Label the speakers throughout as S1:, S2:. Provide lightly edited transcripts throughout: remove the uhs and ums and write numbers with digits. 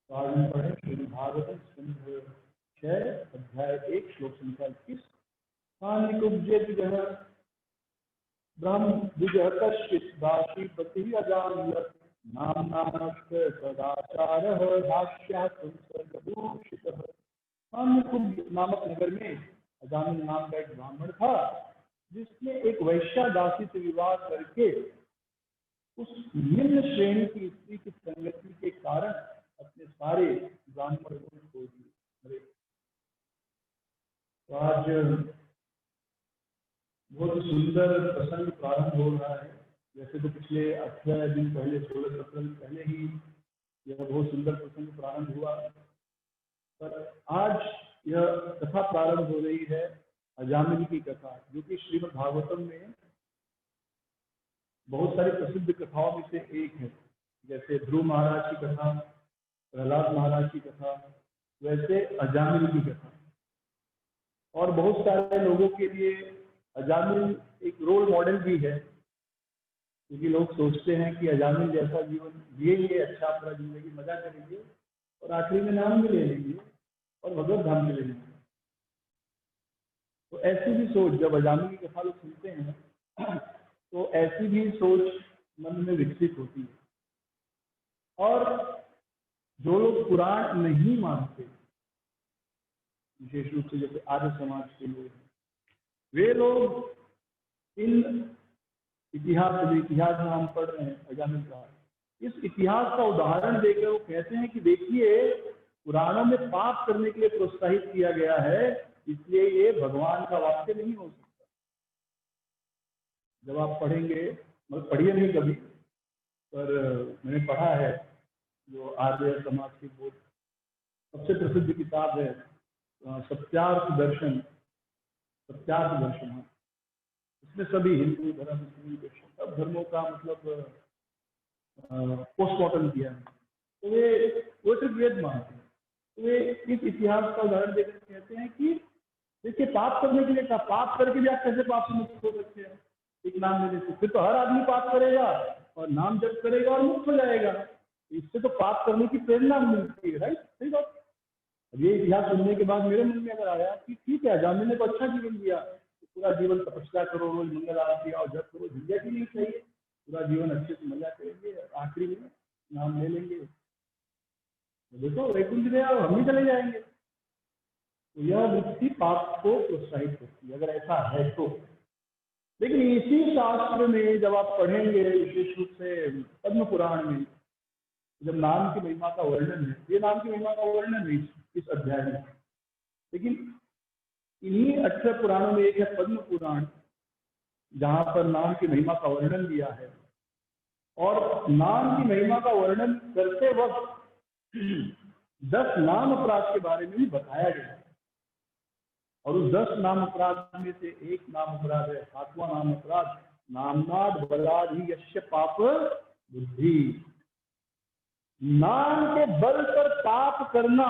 S1: तो आज हम पढ़े श्रीमद् भागवतम स्कंध 6 अध्याय 1 श्लोक संख्या 21। पानिकुब्जेति जह ब्रह्म द्विजः कश्चित् दासीपतिः अजामिलत् नाम्नाश्च सदाचारः भाष्यात् संसर्गभूषितः। पानिकुब्ज नामक नगर में अजामिल नाम का एक ब्राह्मण था, जिसने एक वैश्या दासी से विवाह करके उस निम्न श्रेणी की स्त्री की संगति के कारण अपने सारे ब्राह्मण गुण खो दिए। तो आज बहुत सुंदर प्रसंग प्रारंभ हो रहा है। वैसे तो पिछले 18 दिन पहले 16-17 दिन पहले ही यह बहुत सुंदर प्रसंग प्रारंभ हुआ, पर आज यह कथा प्रारंभ हो रही है अजामिल की कथा, जो कि श्रीमद् भागवतम में बहुत सारी प्रसिद्ध कथाओं में से एक है। जैसे ध्रुव महाराज की कथा, प्रहलाद महाराज की कथा, वैसे अजामिल की कथा। और बहुत सारे लोगों के लिए अजामिल एक रोल मॉडल भी है, क्योंकि लोग सोचते हैं कि अजामिल जैसा जीवन जिएंगे, अच्छा पूरा जिंदगी मजा करेंगे और आखिरी में नाम भी ले लेंगे और भगवत धाम चले जाएंगे। तो ऐसी भी सोच जब अजामिल की कथा लोग सुनते हैं तो ऐसी भी सोच मन में विकसित होती है। और जो लोग पुराण नहीं मानते, विशेष रूप से जैसे आर्य समाज के लोग, वे लोग इन इतिहास में हम पढ़ रहे हैं अजामिल का, इस इतिहास का उदाहरण देकर वो कहते हैं कि देखिए, पुराणों में पाप करने के लिए प्रोत्साहित किया गया है, इसलिए ये भगवान का वाक्य नहीं हो सकता। जब आप पढ़ेंगे, मतलब पढ़िए नहीं कभी, पर मैंने पढ़ा है, जो आर्य समाज की बहुत सबसे प्रसिद्ध किताब है सत्यार्थ दर्शन। इसमें सभी हिंदू धर्म, मुस्लिम, सब धर्मों का मतलब पोस्टमार्टम किया है। तो वो सिर्फ वेद मानते हैं। तो वे इस इतिहास का उदाहरण देकर कहते हैं कि देखिए, पाप करने के लिए था, पाप करके भी आप कैसे पाप से मुक्त हो सकते हैं एक नाम लेने से? फिर तो हर आदमी पाप करेगा और नाम जप करेगा और मुक्त हो जाएगा। इससे तो पाप करने की प्रेरणा मिलती है, राइट? सही बात। अब ये इतिहास सुनने के बाद मेरे मन में अगर आया कि ठीक है, अजामिल ने तो अच्छा जीवन दिया, तो पूरा जीवन तपस्या करो, रोज मंगल आरती और जप करो, झंझट ही नहीं चाहिए, पूरा जीवन अच्छे से मजा करेंगे, आखिरी में नाम ले लेंगे, देखो वैकुंठ में आओ, हम ही चले जाएंगे। तो यह वृत्ति पाप को प्रोत्साहित करती है, अगर ऐसा है तो। लेकिन इसी शास्त्र में जब आप पढ़ेंगे, विशेष रूप से पद्म पुराण में, जब नाम की महिमा का वर्णन है, ये नाम की महिमा का वर्णन है इस अध्याय में, लेकिन इन्हीं 18 पुराणों में एक है पद्म पुराण, जहां पर नाम की महिमा का वर्णन दिया है। और नाम की महिमा का वर्णन करते वक्त 10 नाम अपराध के बारे में भी बताया गया है। और उस 10 नाम अपराध में से एक नाम अपराध है, 7वां नाम अपराध, नामनाद बलादि यस्य पाप बुद्धि। नाम के बल पर पाप करना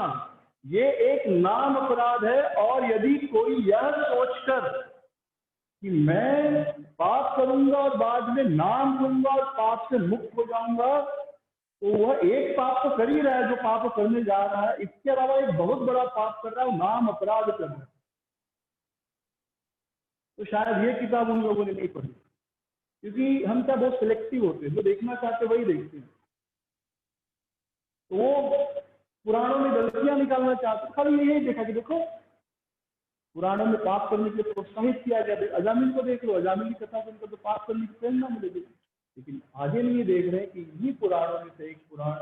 S1: ये एक नाम अपराध है। और यदि कोई यह सोचकर कि मैं पाप करूंगा और बाद में नाम लूंगा और पाप से मुक्त हो जाऊंगा, तो वह एक पाप तो कर ही रहा है जो पाप करने जा रहा है, इसके अलावा एक बहुत बड़ा पाप कर रहा है, नाम अपराध कर रहा है। तो शायद ये किताब उन लोगों ने नहीं पढ़ी, क्योंकि हम क्या बहुत सिलेक्टिव होते हैं, जो देखना चाहते वही देखते हैं। तो वो पुराणों में गलतियां निकालना चाहते, खाली यही देखा कि देखो पुराणों में पाप करने के लिए प्रोत्साहित किया गया। अजामिल को देख लो, अजामिल की कथा सुनकर तो पाप करने की प्रेरणा मिलेगी। लेकिन आगे नहीं देख रहे कि इन्हीं पुराणों में से एक पुराण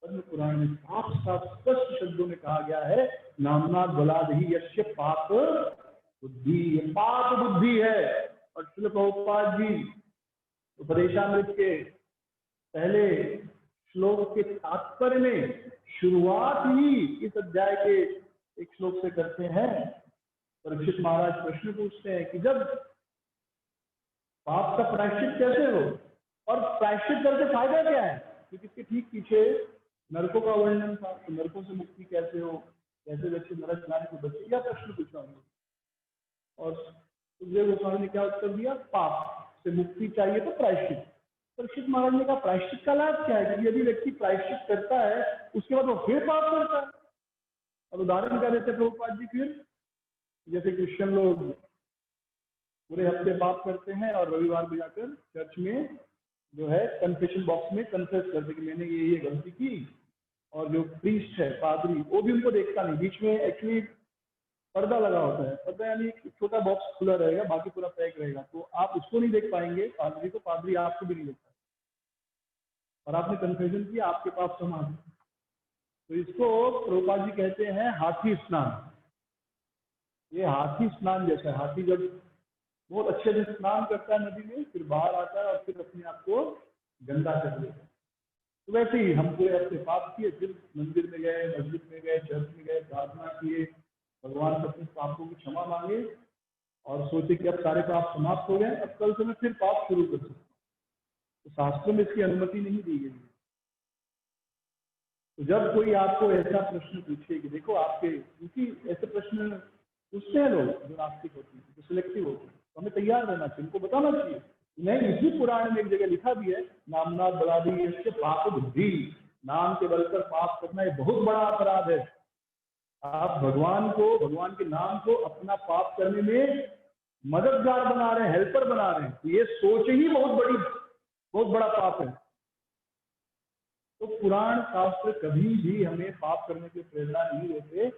S1: पद्म पुराण में साफ साफ स्पष्ट शब्दों में कहा गया है, नामनाद बलाद ही यस्य पाप बुद्धि। ये पाप बुद्धि है। और श्रील प्रभुपाद जी उपदेशामृत के पहले श्लोक के तात्पर्य में शुरुआत ही इस अध्याय के एक श्लोक से करते हैं। परीक्षित महाराज प्रश्न पूछते हैं कि जब पाप का प्रायश्चित कैसे हो और प्रायश्चित करके फायदा क्या है? क्योंकि इसके ठीक पीछे नरकों का वर्णन था, तो नरकों से मुक्ति कैसे हो, कैसे व्यक्ति नरक जाने से बचे, यह प्रश्न पूछा उन्होंने। और सुखदेव गोस्वामी ने क्या उत्तर दिया? पाप से मुक्ति चाहिए तो प्रायश्चित। परीक्षित महाराज ने कहा प्रायश्चित का लाभ क्या है? क्योंकि यदि व्यक्ति प्रायश्चित करता है उसके बाद वो फिर पाप करता है। अब उदाहरण क्या देते प्रभुपाद जी, फिर जैसे क्रिश्चियन लोग पूरे हफ्ते पाप करते हैं और रविवार को जाकर चर्च में जो है कन्फेशन बॉक्स में कन्फेस करते कि मैंने ये गलती की, और जो प्रीस्ट है पादरी वो भी उनको देखता नहीं, बीच में एक्चुअली पर्दा लगा होता है, पर्दा यानी छोटा बॉक्स खुला रहेगा, बाकी पूरा पैक रहेगा, तो आप उसको नहीं देख पाएंगे पादरी को, पादरी आपको भी नहीं देख पाएंगे, और आपने कन्फेशन किया आपके पाप समान। तो इसको प्रभुपाद जी कहते हैं हाथी स्नान। ये हाथी स्नान जैसा है, हाथी जब बहुत अच्छे से स्नान करता है नदी में, फिर बाहर आता है और फिर अपने आप को गंदा कर लेता है। तो वैसे ही हम पूरे अपने पाप किए, फिर मंदिर में गए, मस्जिद में गए, चर्च में गए, प्रार्थना किए, भगवान से अपने पापों की क्षमा मांगे और सोचे कि अब सारे पाप समाप्त हो गए, अब कल से मैं फिर पाप शुरू कर सकता हूँ। तो शास्त्रों में इसकी अनुमति नहीं दी गई है। तो जब कोई आपको ऐसा प्रश्न पूछे कि देखो आपके, क्योंकि ऐसे प्रश्न पूछते हैं लोग जो नास्तिक होते हैं, जो सिलेक्टिव होते हैं, तो हमें तैयार रहना चाहिए, उनको बताना चाहिए। नहीं, इसी पुराण में एक जगह लिखा भी है, नामनाथ बलादी इसके पाप बुद्धि, नाम के बल पर पाप करना ये बहुत बड़ा अपराध है। आप भगवान को, भगवान के नाम को अपना पाप करने में मददगार बना रहे हैं, हेल्पर बना रहे हैं, तो ये सोच ही बहुत बड़ा पाप है। तो पुराण शास्त्र कभी भी हमें पाप करने की प्रेरणा नहीं देते,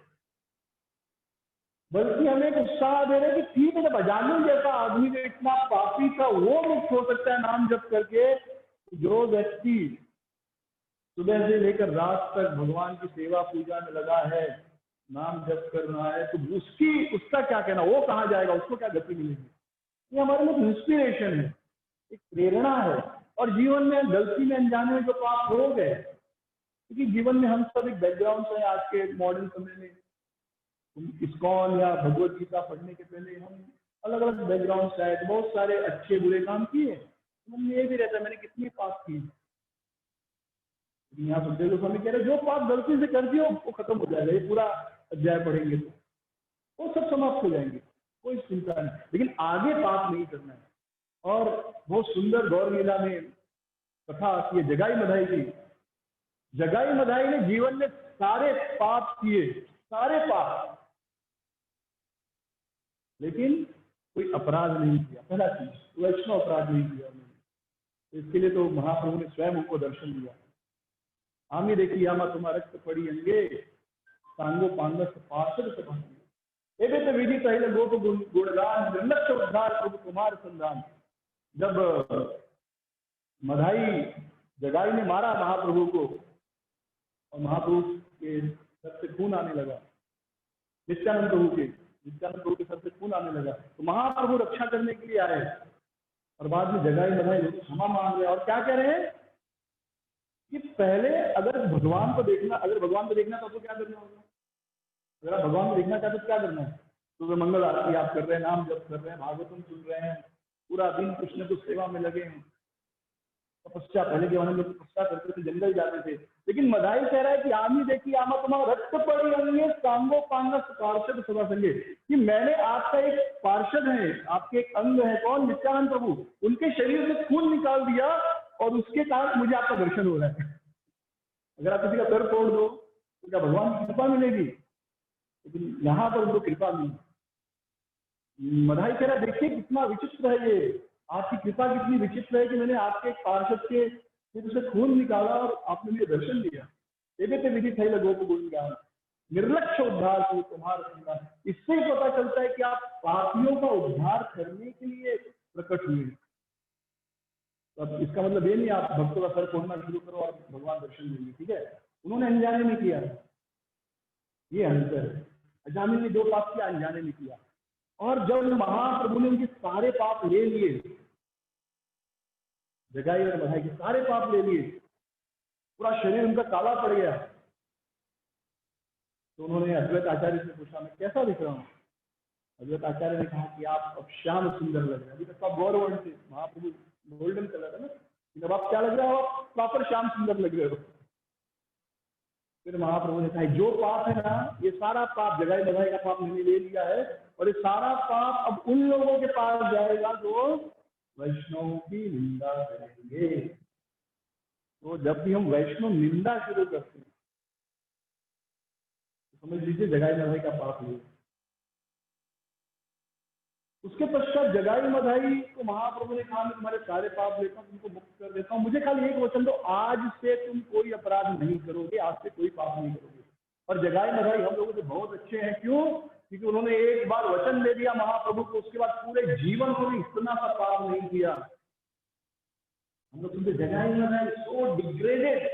S1: बल्कि हमें एक उत्साह दे रहे कि ठीक है, जब अजामिल जैसा आदमी जो इतना पापी था वो मुक्त हो सकता है नाम जप करके, जो व्यक्ति सुबह से लेकर रात तक भगवान की सेवा पूजा में लगा है, नाम जप कर रहा है, तो उसका क्या कहना, वो कहाँ जाएगा, उसको क्या गति मिलेगी? ये हमारे लिए इंस्पिरेशन है, एक प्रेरणा है। और जीवन में गलती में अनजाने में जो पाप हो गए, क्योंकि जीवन में हम सब एक बैकग्राउंड से आज के मॉडर्न समय में, इस्कॉन या भगवत गीता पढ़ने के पहले हम अलग अलग बैकग्राउंड से आए, तो बहुत सारे अच्छे बुरे काम किए, मन में ये भी रहता है मैंने कितने पाप किए। यहाँ सुखदेव गोस्वामी कह रहे जो पाप गलती से कर दियो वो खत्म हो जाएगा, ये पूरा अध्याय पढ़ेंगे तो वो सब समाप्त हो जाएंगे, कोई चिंता नहीं, लेकिन आगे पाप नहीं करना है। और बहुत सुंदर गौर लीला में कथा आती है जगाई मधाई की। जगाई मधाई ने जीवन में सारे पाप किए, सारे पाप, लेकिन कोई अपराध नहीं किया। पहला चीज वैष्णव अपराध नहीं किया उन्होंने, इसके लिए तो महाप्रभु ने स्वयं उनको दर्शन दिया। आमी देखी आमा तुम्हारा रक्त पड़ी अंगे, सांगो पांगस पार्षद सभांगे, एबे तो विधि पहले गोप गुणगान निर्लक्ष्य उद्धार प्रभु कुमार संधान। जब मधाई जगाई ने मारा महाप्रभु को और महाप्रभु के सर से खून आने लगा, नित्यानंद प्रभु के सर से खून आने लगा, तो महाप्रभु रक्षा करने के लिए आए और बाद में जगाई मधाई क्षमा मांग रहे हैं। और क्या कह रहे हैं कि पहले अगर भगवान को देखना तो क्या करना होगा, अगर आप भगवान को देखना चाहते तो क्या करना है, तो मंगल आरती आप कर रहे हैं, नाम जप कर रहे हैं, भागवतम सुन रहे हैं, पूरा दिन कुछ न कुछ सेवा में लगे हैं, तपस्या, पहले के जमाने में लोग तपस्या करते थे, जंगल जाते थे। लेकिन मधाई कह रहा है कि आमी देखी आमा तुम्हारा रक्त पड़ी अंगे, सांगो पांगस पार्षद सभा संगे, कि मैंने आपका एक पार्षद है, आपके एक अंग है, कौन, नित्यानंद प्रभु, उनके शरीर से खून निकाल दिया और उसके कारण मुझे आपका दर्शन हो रहा है। अगर आप किसी का सर तोड़ दो तो क्या भगवान की कृपा मिलेगी? लेकिन यहाँ पर उनको कृपा मिली। मधाई कह रहा देखिए कितना विचित्र है ये, आपकी कृपा कितनी विचित्र है कि मैंने आपके पार्षद के सिर से खून निकाला और आपने मुझे दर्शन दिया। एबे विधि थैल गोप गुणगान निर्लक्ष्य उद्धार को तुम्हारा संधान। इससे ही पता चलता है कि आप पापियों का उद्धार करने के लिए प्रकट हुए। तो इसका मतलब ये नहीं आप भक्तों का सर फोड़ना शुरू करो और भगवान दर्शन देंगे, ठीक है? उन्होंने अनजाने में किया, ये अंतर है। अजामिल ने जो पाप किया अनजाने में किया, और जब महाप्रभु ने उनके सारे पाप ले लिए, जगाई और मधाई के सारे पाप ले लिए, पूरा शरीर उनका काला पड़ गया, तो उन्होंने अद्वैत आचार्य से पूछा मैं कैसा दिख रहा हूँ? अद्वैत आचार्य ने कहा कि आप अब श्याम सुंदर लग रहे हैं। अभी तक आप गौरवर्ण थे, महाप्रभु गोल्डन कलर है ना, जब आप क्या लग रहा हो, आप प्रॉपर श्याम सुंदर लग रहे हो। फिर महाप्रभु ने कहा जो पाप है ना, ये सारा पाप, जगाई मधाई का पाप मैंने ले लिया है, और ये सारा पाप अब उन लोगों के पास जाएगा जो वैष्णव की निंदा करेंगे। तो जब भी हम वैष्णव निंदा शुरू करते हैं तो समझ लीजिए जगाई मधाई का पाप हुआ। उसके पश्चात जगाई मधाई को महाप्रभु ने कहा मैं तुम्हारे सारे पाप लेता हूँ, तुमको मुक्त कर देता हूँ, मुझे खाली एक वचन दो, आज से तुम कोई अपराध नहीं करोगे, आज से कोई पाप नहीं करोगे। और जगाई मधाई हम लोगों से बहुत अच्छे हैं। क्यों? क्योंकि उन्होंने एक बार वचन दे दिया महाप्रभु को, उसके बाद पूरे जीवन को इतना सा पाप नहीं किया। हम लोग तुमसे जगाई मधाई सो डिग्रेडेड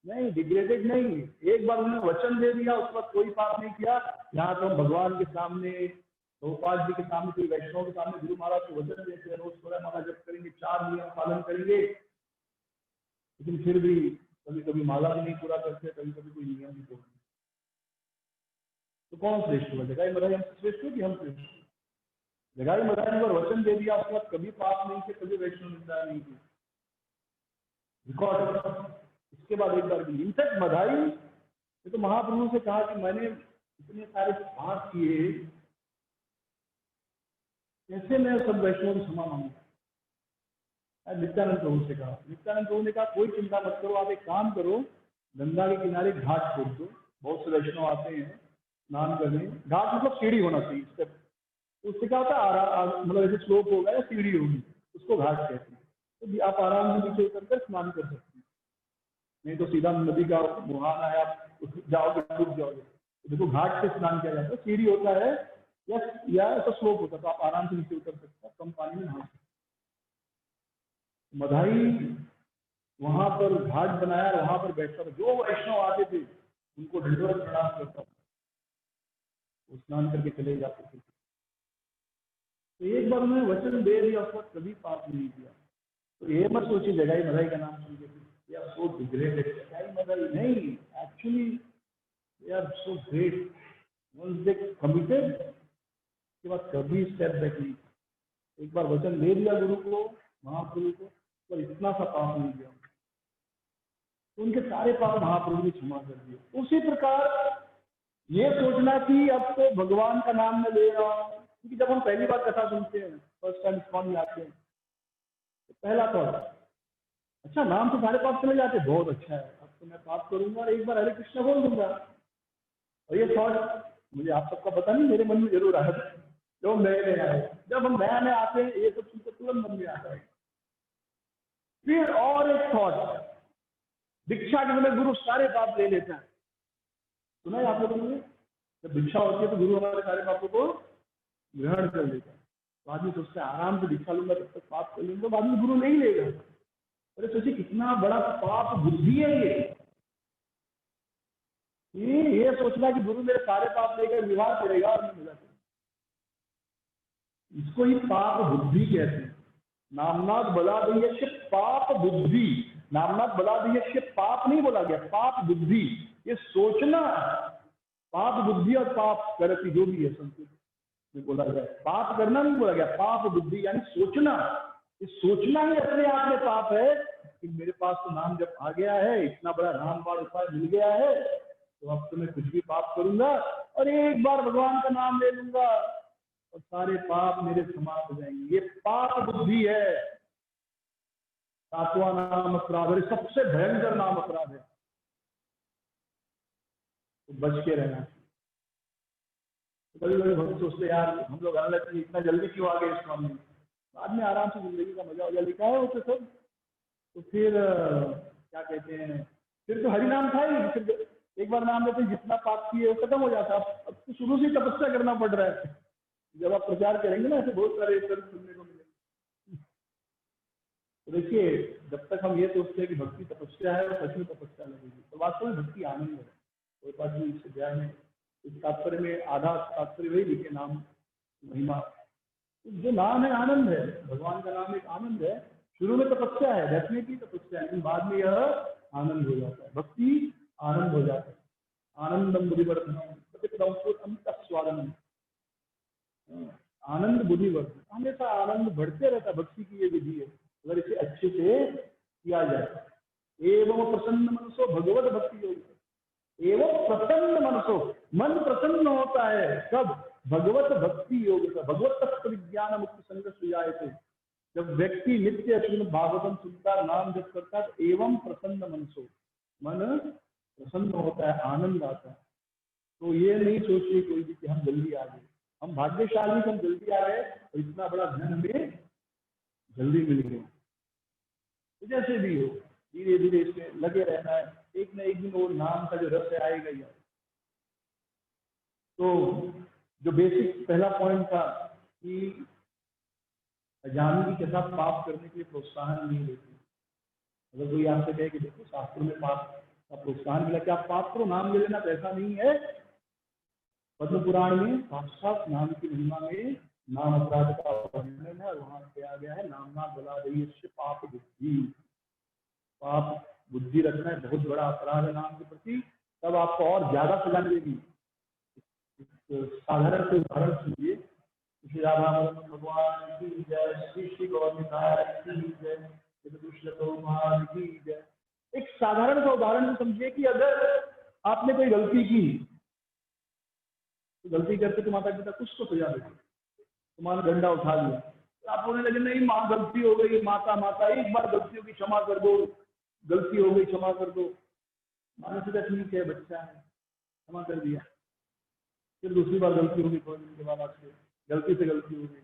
S1: नहीं, डिग्रेडेड नहीं, एक बार उन्होंने वचन दे दिया, उसके बाद कोई पाप नहीं किया। यहाँ तो हम भगवान के सामने, गोपाल जी के सामने, कोई वैष्णव के सामने गुरु महाराज को वचन देते हैं, रोज सोलह माला जप करेंगे, 4 नियम पालन करेंगे, लेकिन फिर भी कभी कभी माला भी नहीं पूरा करते, कभी कभी कोई नियम भी तोड़ते। तो कौन श्रेष्ठ हुआ? जगाई मधाई हमसे श्रेष्ठ हो कि हम श्रेष्ठ? जगाई मधाई ने वचन दे दिया, उसके बाद कभी पाप नहीं किया, कभी वैष्णव निंदा नहीं की, रिकॉर्ड। इसके बाद एक बार भी इनफैक्ट मधाई ने तो महाप्रभु से कहा कि मैंने इतने सारे पाप किए, कैसे मैं सब वैष्णव की क्षमा मांगू? नित्यानंद प्रभु से कहा। नित्यानंद प्रभु ने कहा कोई चिंता मत करो, आप एक काम करो, गंगा के किनारे घाट खोद दो, बहुत से वैष्णव आते हैं स्नान करने। घाट मतलब सीढ़ी होना चाहिए, उससे क्या होता है, मतलब ऐसे स्लोप होगा या सीढ़ी होगी, उसको घाट कहते हैं। तो आप आराम से नीचे उतरकर स्नान कर सकते हैं, नहीं तो सीधा नदी का मुहाना है, आप जाओगे डूब जाओगे। तो देखो घाट से स्नान किया जाता है, सीढ़ी होता है या ऐसा स्लोप होता है, तो आप आराम से नीचे उतर सकते हैं, कम पानी में नहा सकते। मधाई वहां पर घाट बनाया, वहां पर बैठता था, जो वैष्णव आते थे उनको दंडवत प्रणाम करता था, वो स्नान करके चले जाते थे। तो एक बार उन्होंने वचन दे दिया, उस वक्त कभी पाप नहीं किया। तो ये मत सोचिए जगाई मधाई का नाम सुन के यार सो डिग्रेडेड, जगाई मधाई नहीं, actually they are so great. Once they committed, उसके बाद कभी स्टेप बैक नहीं। एक बार वचन दे दिया गुरु को, महाप्रभु को, तो इतना सा पाप नहीं किया, तो उनके सारे पाप महाप्रभु ने क्षमा कर दिए। उसी प्रकार ये सोचना कि अब तो भगवान का नाम मैं ले रहा हूँ, क्योंकि जब हम पहली बार कथा सुनते हैं, फर्स्ट टाइम इस्कॉन में आते हैं, तो पहला थॉट, अच्छा नाम से सारे पाप चले जाते, बहुत अच्छा है, अब तो मैं पाप करूंगा और एक बार हरे कृष्ण बोल दूंगा। और ये थॉट मुझे आप सबका पता नहीं, मेरे मन में जरूर आया था जो नए नए आए। जब हम नया नया आते हैं ये सब सुनकर तुरंत मन में आता है। फिर और एक थॉट, दीक्षा के समय गुरु सारे पाप ले लेता है। सुना है आप लोगों ने, जब दीक्षा होती है तो गुरु हमारे सारे पापों को ग्रहण कर लेता है। तो आदमी सोचता है आराम से दीक्षा लूंगा, तब तक पाप कर लूंगा, बाद में गुरु नहीं लेगा। अरे सोचिए कितना बड़ा पाप बुद्धि है ये सोचना कि गुरु मेरे सारे पाप लेकर विवाह करेगा और नहीं मिला। इसको ही पाप बुद्धि कहते हैं। नामनाथ बला दैयस्य पाप बुद्धि, नामनाथ बला दैयस्य पाप नहीं बोला गया, पाप बुद्धि, ये सोचना। पाप बुद्धि और पाप करती जो भी है संस्कृत में बोला गया, पाप करना नहीं बोला गया, पाप बुद्धि यानी सोचना। ये सोचना ही अपने आप में पाप है कि मेरे पास तो नाम जब आ गया है, इतना बड़ा रामबाण उपाय मिल गया है, तो अब तो मैं कुछ भी पाप करूंगा और एक बार भगवान का नाम ले लूंगा और सारे पाप मेरे समाप्त हो जाएंगे। ये पाप बुद्धि है। 7वां नाम अपराध है, सबसे भयंकर नाम अपराध है, तो बच के रहना। कभी कभी भक्त सोचते यार हम लोग अलग इतना जल्दी क्यों आ गए इस काम में, बाद में आराम से जिंदगी का मजा हो गया, लिखा है उसे सब। तो फिर क्या कहते हैं, फिर तो हरि नाम था ही, फिर एक बार नाम लेते जितना पाप किए वो खत्म हो जाता। अब तो शुरू से तपस्या करना पड़ रहा है। जब आप प्रचार करेंगे ना ऐसे बहुत सारे सुनने को मिलेंगे। तो देखिए जब तक हम ये सोचते हैं कि भक्ति तपस्या है और सच में तपस्या लगेगी, तो वास्तव में भक्ति आनंद है। कोई बात नहीं, इससे ध्यान में इस तात्पर्य में आधा तात्पर्य वही लिखे, नाम महिमा। जो नाम है आनंद है, भगवान का नाम एक आनंद है। शुरू में तपस्या है, डेफिनेटली तपस्या है, लेकिन बाद में यह आनंद हो जाता है, भक्ति आनंद हो जाता है। आनंदम बुद्धिवर्धनम स्वादनम, आनंद बुद्धिवर्धन, हमेशा आनंद बढ़ते रहता है। भक्ति की ये विधि है, अगर इसे अच्छे से किया जाए। एवं प्रसन्न मनसो भगवत भक्ति योग, एवं प्रसन्न मनसो, मन प्रसन्न होता है कब, भगवत भक्ति योग का, भगवत तत्व विज्ञान मुक्त संघ सुजायते, जब व्यक्ति नित्य श्रीमद् भागवतम सुनता, नाम जप करता है, तो एवं प्रसन्न मनसो, मन प्रसन्न होता है, आनंद आता है। तो ये नहीं सोचिए कोई भी कि हम जल्दी आ गए, हम भाग्यशाली, हम जल्दी आ गए और इतना बड़ा धन हमें जल्दी मिल गया। तो जैसे भी हो, धीरे धीरे इसमें लगे रहना है, एक न एक दिन वो नाम का जो रस आएगा ही। तो जो बेसिक पहला पॉइंट था कि अजानगी के साथ पाप करने के लिए प्रोत्साहन नहीं देती। अगर कोई आपसे कहे कि देखो शास्त्रों में पाप का प्रोत्साहन मिला कि आप पाप करो, नाम ले लेना, तो ऐसा नहीं है। पद्म पुराण में साक्षात नाम की महिमा में नाम अपराध का वर्णन है, और वहां कहा गया है नामना बला रही पाप बुद्धि। पाप बुद्धि रखना है बहुत बड़ा अपराध है नाम के प्रति, तब आपको और ज्यादा सजा मिलेगी। साधारण से उदाहरण सुनिए, श्री राधा भगवान की जय, श्री श्री गौरनिताय की जय, की जय। एक साधारण सा उदाहरण समझिए कि अगर आपने कोई गलती की, तो गलती करके तो माता पिता कुछ तो सजा देते, तुम्हारा डंडा उठा लिया, तो आप बोलने लगे नहीं माँ गलती हो गई, माता माता एक बार गलती होगी क्षमा कर दो, गलती हो गई क्षमा कर दो। माता पिता ठीक है, बच्चा है, क्षमा कर दिया। फिर दूसरी बार गलती होगी, थोड़े दिन के बाद आपसे गलती से गलती हो गई,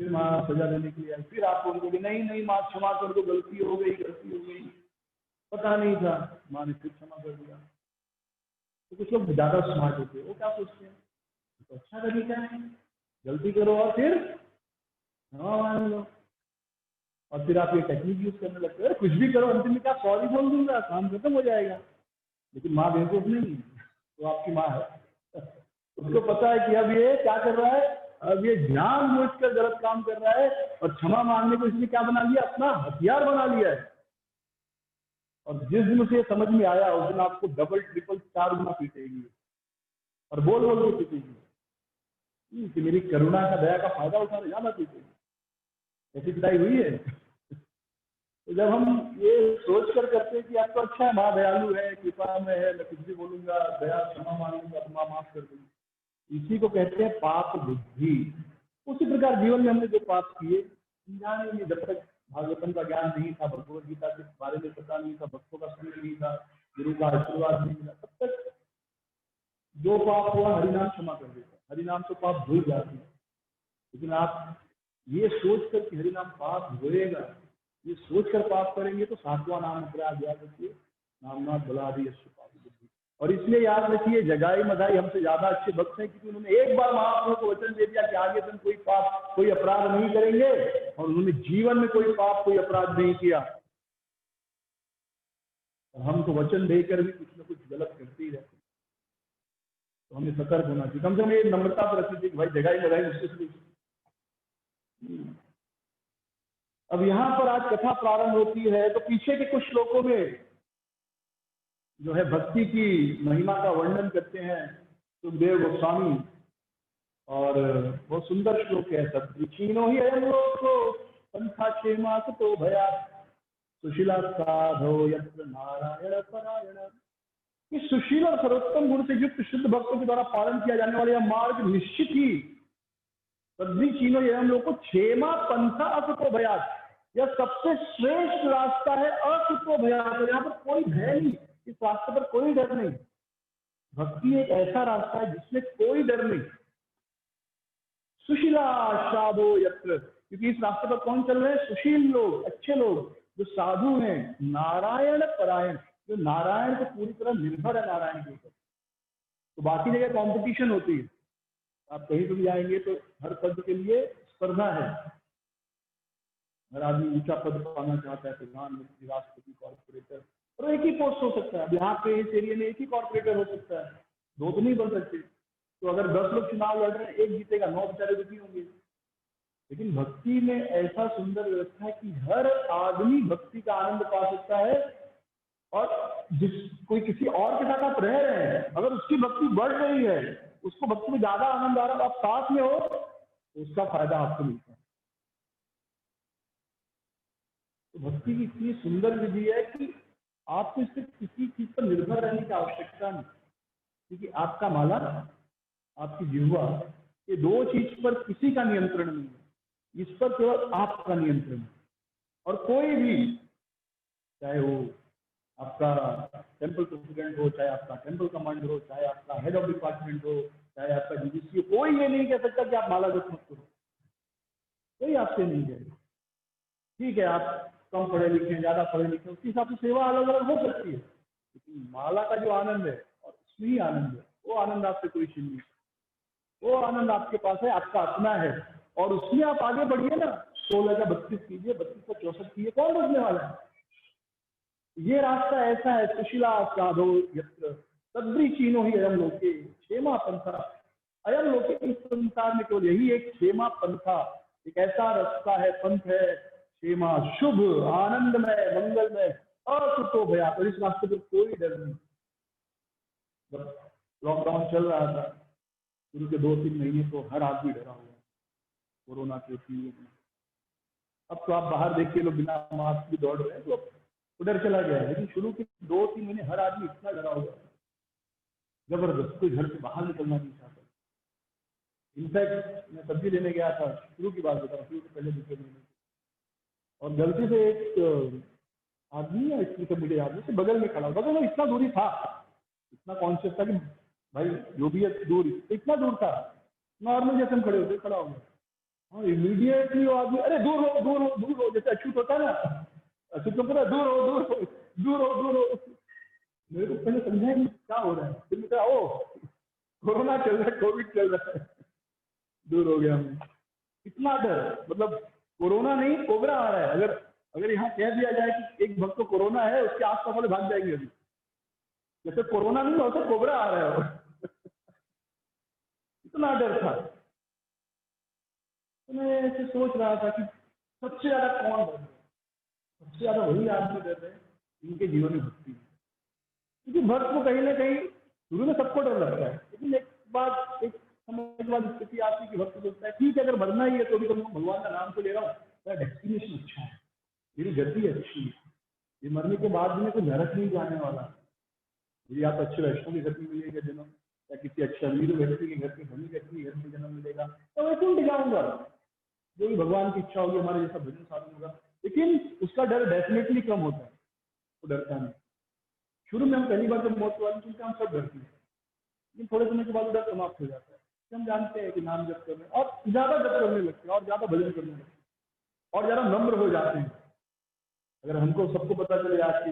S1: फिर माँ सजा देने के लिए आई, फिर आप बोलोगे नहीं नहीं माँ क्षमा कर दो, गलती हो गई, पता नहीं था, माँ ने फिर क्षमा कर दिया। तो कुछ लोग ज्यादा स्मार्ट होते हैं, वो क्या सोचते हैं, तो अच्छा तरीका है, गलती करो और फिर क्षमा मान लो, और फिर आप ये टेक्निक यूज करने लगते हो, कुछ भी करो अंतिम में क्या सॉरी बोल दूंगा, काम खत्म हो जाएगा। लेकिन माँ बेवकूफ नहीं, तो आपकी माँ है, उसको पता है कि अब ये क्या कर रहा है, अब ये जानबूझकर गलत काम कर रहा है, और क्षमा मांगने को इसने क्या बना लिया, अपना हथियार बना लिया है। और जिस दिन उसे समझ में आया, उस दिन आपको डबल ट्रिपल 4 गुना पीटेगी, और बोल बोल के पीटेगी कि मेरी करुणा का, दया का फायदा उठाने ज्यादा पीटेगी। ऐसी पिटाई हुई है। तो जब हम ये सोच कर करते हैं कि आपको अच्छा है, माँ दयालु है, कृपा में है, मैं कुछ भी बोलूंगा, दया क्षमा मांगूंगा तो माँ माफ कर दूंगी, इसी को कहते हैं पाप बुद्धि। उसी प्रकार जीवन में हमने जो पाप किए, जाने में जब तक भागवतम का ज्ञान नहीं था, भगवद गीता के बारे में पता नहीं था, भक्तों का संग नहीं था, गुरु का आशीर्वाद नहीं मिला, तब तक जो पाप हुआ हरिनाम क्षमा कर देता, हरिनाम से पाप भूल जाती है। लेकिन आप ये सोच कर कि हरिनाम पाप होएगा, ये सोच कर पाप करेंगे तो 7वां नाम अपराध याद रखिए, नामनाथ बलादि पाप बुद्धि। और इसलिए याद रखिए जगाई मधाई हमसे ज्यादा अच्छे भक्त हैं, क्योंकि उन्होंने एक बार महाप्रभु को वचन दे दिया कि आगे से कोई पाप, कोई अपराध नहीं करेंगे, और उन्होंने जीवन में कोई पाप, कोई अपराध नहीं किया। और हम तो वचन देकर भी कुछ न कुछ गलत करते ही रहते, तो हमें सतर्क होना चाहिए, कम से कम ये नम्रता पर रखनी चाहिए कि भाई जगाई मधाई मुझसे। अब यहाँ पर आज कथा प्रारंभ होती है, तो पीछे के कुछ श्लोकों में जो है भक्ति की महिमा का वर्णन करते हैं सुखदेव गोस्वामी, और बहुत सुंदर श्लोक है। सब क्षीणो ही अयम लोको पंथा क्षेमा तो भया सुशीला साधो यत्र नारायण परायण। इस सुशील और सर्वोत्तम गुण से युक्त शुद्ध भक्तों के द्वारा पालन किया जाने वाला यह मार्ग निश्चित ही सद्री चीनो एवं लोग को क्षेमा पंथा असुतो भयात, यह सबसे श्रेष्ठ रास्ता है असुतो भयात। यहाँ पर कोई भय नहीं, इस रास्ते पर कोई डर नहीं। भक्ति एक ऐसा रास्ता है जिसमें कोई डर नहीं। सुशीला साधो यत्र, क्योंकि इस रास्ते पर कौन चल रहे हैं, सुशील लोग, अच्छे लोग जो साधु हैं, नारायण परायण, जो नारायण को पूरी तरह निर्भर है नारायण के ऊपर। तो बाकी जगह कंपटीशन होती है, आप कहीं भी जाएंगे तो हर पद के लिए स्पर्धा है, हर आदमी ऊंचा पद पाना चाहता है, प्रधानमंत्री, राष्ट्रपति, कॉर्पोरेटर, और एक ही पोस्ट हो सकता है। अब यहाँ पे इस एरिया में एक ही कॉर्पोरेटर हो सकता है, 2 तो नहीं बन सकते। तो अगर 10 लोग चुनाव लड़ रहे हैं, एक जीतेगा, 9 बेचारे दुखी होंगे। लेकिन भक्ति में ऐसा सुंदर व्यवस्था है कि हर आदमी भक्ति का आनंद पा सकता है, और जिस कोई किसी और के साथ आप रह रहे हैं, अगर उसकी भक्ति बढ़ रही है, उसको भक्ति में ज्यादा आनंद आ रहा है, आप साथ में हो तो उसका फायदा आपको मिलता है। तो भक्ति की इतनी सुंदर विधि है कि आपको इससे किसी चीज पर निर्भर रहने की आवश्यकता नहीं, क्योंकि आपका माला, आपकी जिह्वा, ये 2 चीज पर किसी का नियंत्रण नहीं है। इस पर केवल आपका नियंत्रण है। और कोई भी, चाहे वो आपका टेम्पल प्रेसिडेंट हो, चाहे आपका टेम्पल कमांडर हो, चाहे आपका हेड ऑफ डिपार्टमेंट हो, चाहे आपका डीजीसी हो, कोई ये नहीं कह सकता कि आप माला जप मत करो। कोई आपसे नहीं कहेगा। ठीक है, आप कम पढ़े लिखे, ज्यादा पढ़े लिखे, उसके हिसाब से सेवा अलग अलग हो सकती है, लेकिन माला का जो आनंद है और उसमें ही आनंद है, वो आनंद आपसे कोई छीन नहीं। वो आनंद आपके पास है, आपका अपना है, और उसमें आप आगे बढ़िए ना। 16 का 32 कीजिए, 32 का 64 कीजिए, कौन रोकने वाला है? ये रास्ता ऐसा है, सुशीला साधो यत्र तद्री चीनो ही अयम लोके क्षेमा पंथा। अयम लोके, इस संसार में केवल यही एक क्षेमा पंथा, एक ऐसा रास्ता है, पंथ है, क्षेमा, शुभ, आनंदमय, मंगलमय, असुतो भया। तो इस रास्ते पर कोई डर नहीं। लॉकडाउन चल रहा था, शुरू के 2-3 महीने तो हर आदमी डरा हुआ कोरोना के पीरियड में। अब तो आप बाहर देखिए, लोग बिना मास्क भी दौड़ रहे हैं, तो उधर चला गया है। लेकिन शुरू के 2-3 महीने हर आदमी इतना डरा हुआ है, जबरदस्त, कोई घर से बाहर निकलना नहीं चाहता। इनफैक्ट मैं सब्जी लेने गया था, शुरू की बात बता रहा हूँ, शुरू के पहले दूसरे महीने, और गलती से एक आदमी या स्त्री से मुझे याद नहीं, से बगल में खड़ा, बगल में इतना दूरी था, इतना कॉन्शियस था कि भाई जो भी है दूर, इतना दूर था, नॉर्मल जैसे हम खड़े होते खड़ा हो गया। हाँ, इमीडिएटली वो आदमी, अरे दूर हो दूर हो दूर हो, जैसे अछूत होता है ना, अछूत को पता, दूर हो दूर हो दूर हो दूर हो। मेरे को पहले समझा नहीं क्या हो रहा है, फिर मैं कहा ओ कोरोना चल रहा है, कोविड चल रहा है। दूर हो गया मैं। इतना डर, मतलब कोरोना नहीं, कोबरा आ रहा है। अगर अगर यहाँ कह दिया जाए कि एक भक्त को कोरोना है, उसके आसपास वाले भाग जाएंगे अभी। जैसे कोरोना नहीं होता, कोबरा आ रहा है। इतना डर था। तो मैं ऐसे सोच रहा था कि सबसे ज्यादा कौन डर रहा है? सबसे ज्यादा वही आदमी डर रहे हैं जिनके जीवन में भक्ति है। क्योंकि भक्त को कहीं ना कहीं शुरू में सबको डर लगता है, लेकिन एक समय के बाद स्थिति आती है कि भक्त सोचता है ठीक है, अगर मरना ही है तो भी तो मैं भगवान का नाम तो ले रहा हूँ, मेरा डेस्टिनेशन अच्छा है, मेरी गति अच्छी है, ये मरने के बाद भी मैं कोई नरक नहीं जाने वाला। मुझे या तो अच्छे वैष्णव के घर में मिलेगा जन्म, या किसी अच्छे अमीर व्यक्ति के घर के धनी व्यक्ति के घर में जन्म मिलेगा, तो मैं टूट जाऊंगा। जो भी भगवान की इच्छा होगी, हमारे जैसा भजन साधन होगा, लेकिन उसका डर डेफिनेटली कम होता है, वो डरता नहीं। शुरू में हम पहली बार जब मौत वाली सुनते हैं, हम सब डरते हैं, लेकिन थोड़े समय के बाद डर समाप्त हो जाता है। हम जानते हैं कि नाम जप करने और ज्यादा जप करने लगते हैं, और ज्यादा भजन करने लगते हैं, और ज्यादा नम्र हो जाते हैं। अगर हमको सबको पता चले आज कि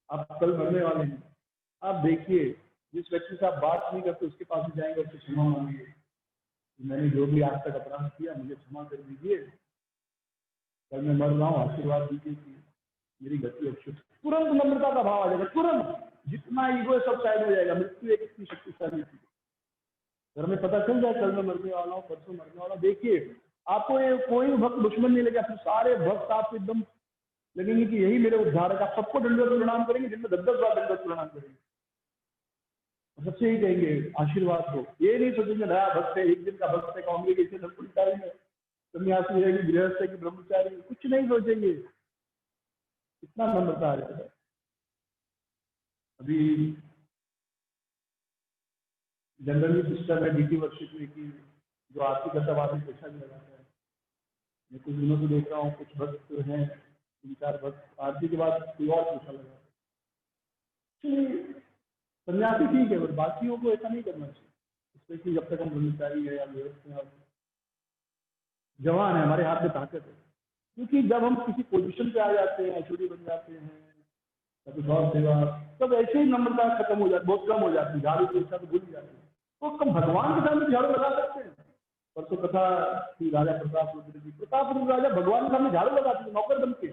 S1: आप कल मरने वाले हैं, आप देखिए जिस व्यक्ति से आप बात नहीं करते उसके पास भी जाएंगे, उससे क्षमा मांगिए, मैंने जो भी आज तक अपराध किया मुझे क्षमा कर दीजिए, कल मैं मर रहा हूँ, आशीर्वाद दीजिए कि मेरी गति अच्छी। तुरंत नम्रता का भाव आ जाएगा, तुरंत जितना ईगो है सब साइड हो जाएगा। मृत्यु एक इतनी शक्तिशाली चीज, अगर हमें पता चल जाए कल मैं मरने वाला हूँ, परसों मरने वाला, देखिए आपको कोई भक्त दुश्मन नहीं लगेगा, सारे भक्त आपको एकदम लगेंगे कि यही मेरे उद्धारक। आप सबको दंडवत प्रणाम करेंगे, जिनमें 10-10 बार दंडवत प्रणाम करेंगे, सबसे ही कहेंगे आशीर्वाद हो। ये नहीं सोचेंगे नया भक्त है, एक दिन का भक्त है, कांग्रेगेशन धर्मचारी में सन्यासी है कि गृहस्थ है कि ब्रह्मचारी, कुछ नहीं सोचेंगे। इतना नम्रता आ जाता है। अभी जनरली सिस्टम है डीटी वर्षिप में कि जो आरती करता है आदमी पैसा भी लगाता है। मैं कुछ दिनों से देख रहा हूँ, कुछ भक्त हैं, 3-4 भक्त आरती के बाद कोई और पैसा लगा। सन्यासी ठीक है, पर बाकियों को ऐसा नहीं करना चाहिए, स्पेशली जब तक हम ब्रह्मचारी है या गृहस्थ है, जवान है, हमारे हाथ में ताकत है। क्योंकि जब हम किसी पोजीशन पे आ जाते हैं, एचओडी बन जाते हैं, कभी गौर सेवा, तब ऐसे ही नम्रता खत्म हो जाती, बहुत कम हो जाती है, झाड़ू की इच्छा तो भूल जाती है। तो कम भगवान के सामने झाड़ू लगा सकते हैं। परसों कथा थी राजा प्रताप रुद्र जी, प्रताप रुद्र राजा भगवान के सामने झाड़ू लगाते थे नौकर बन के,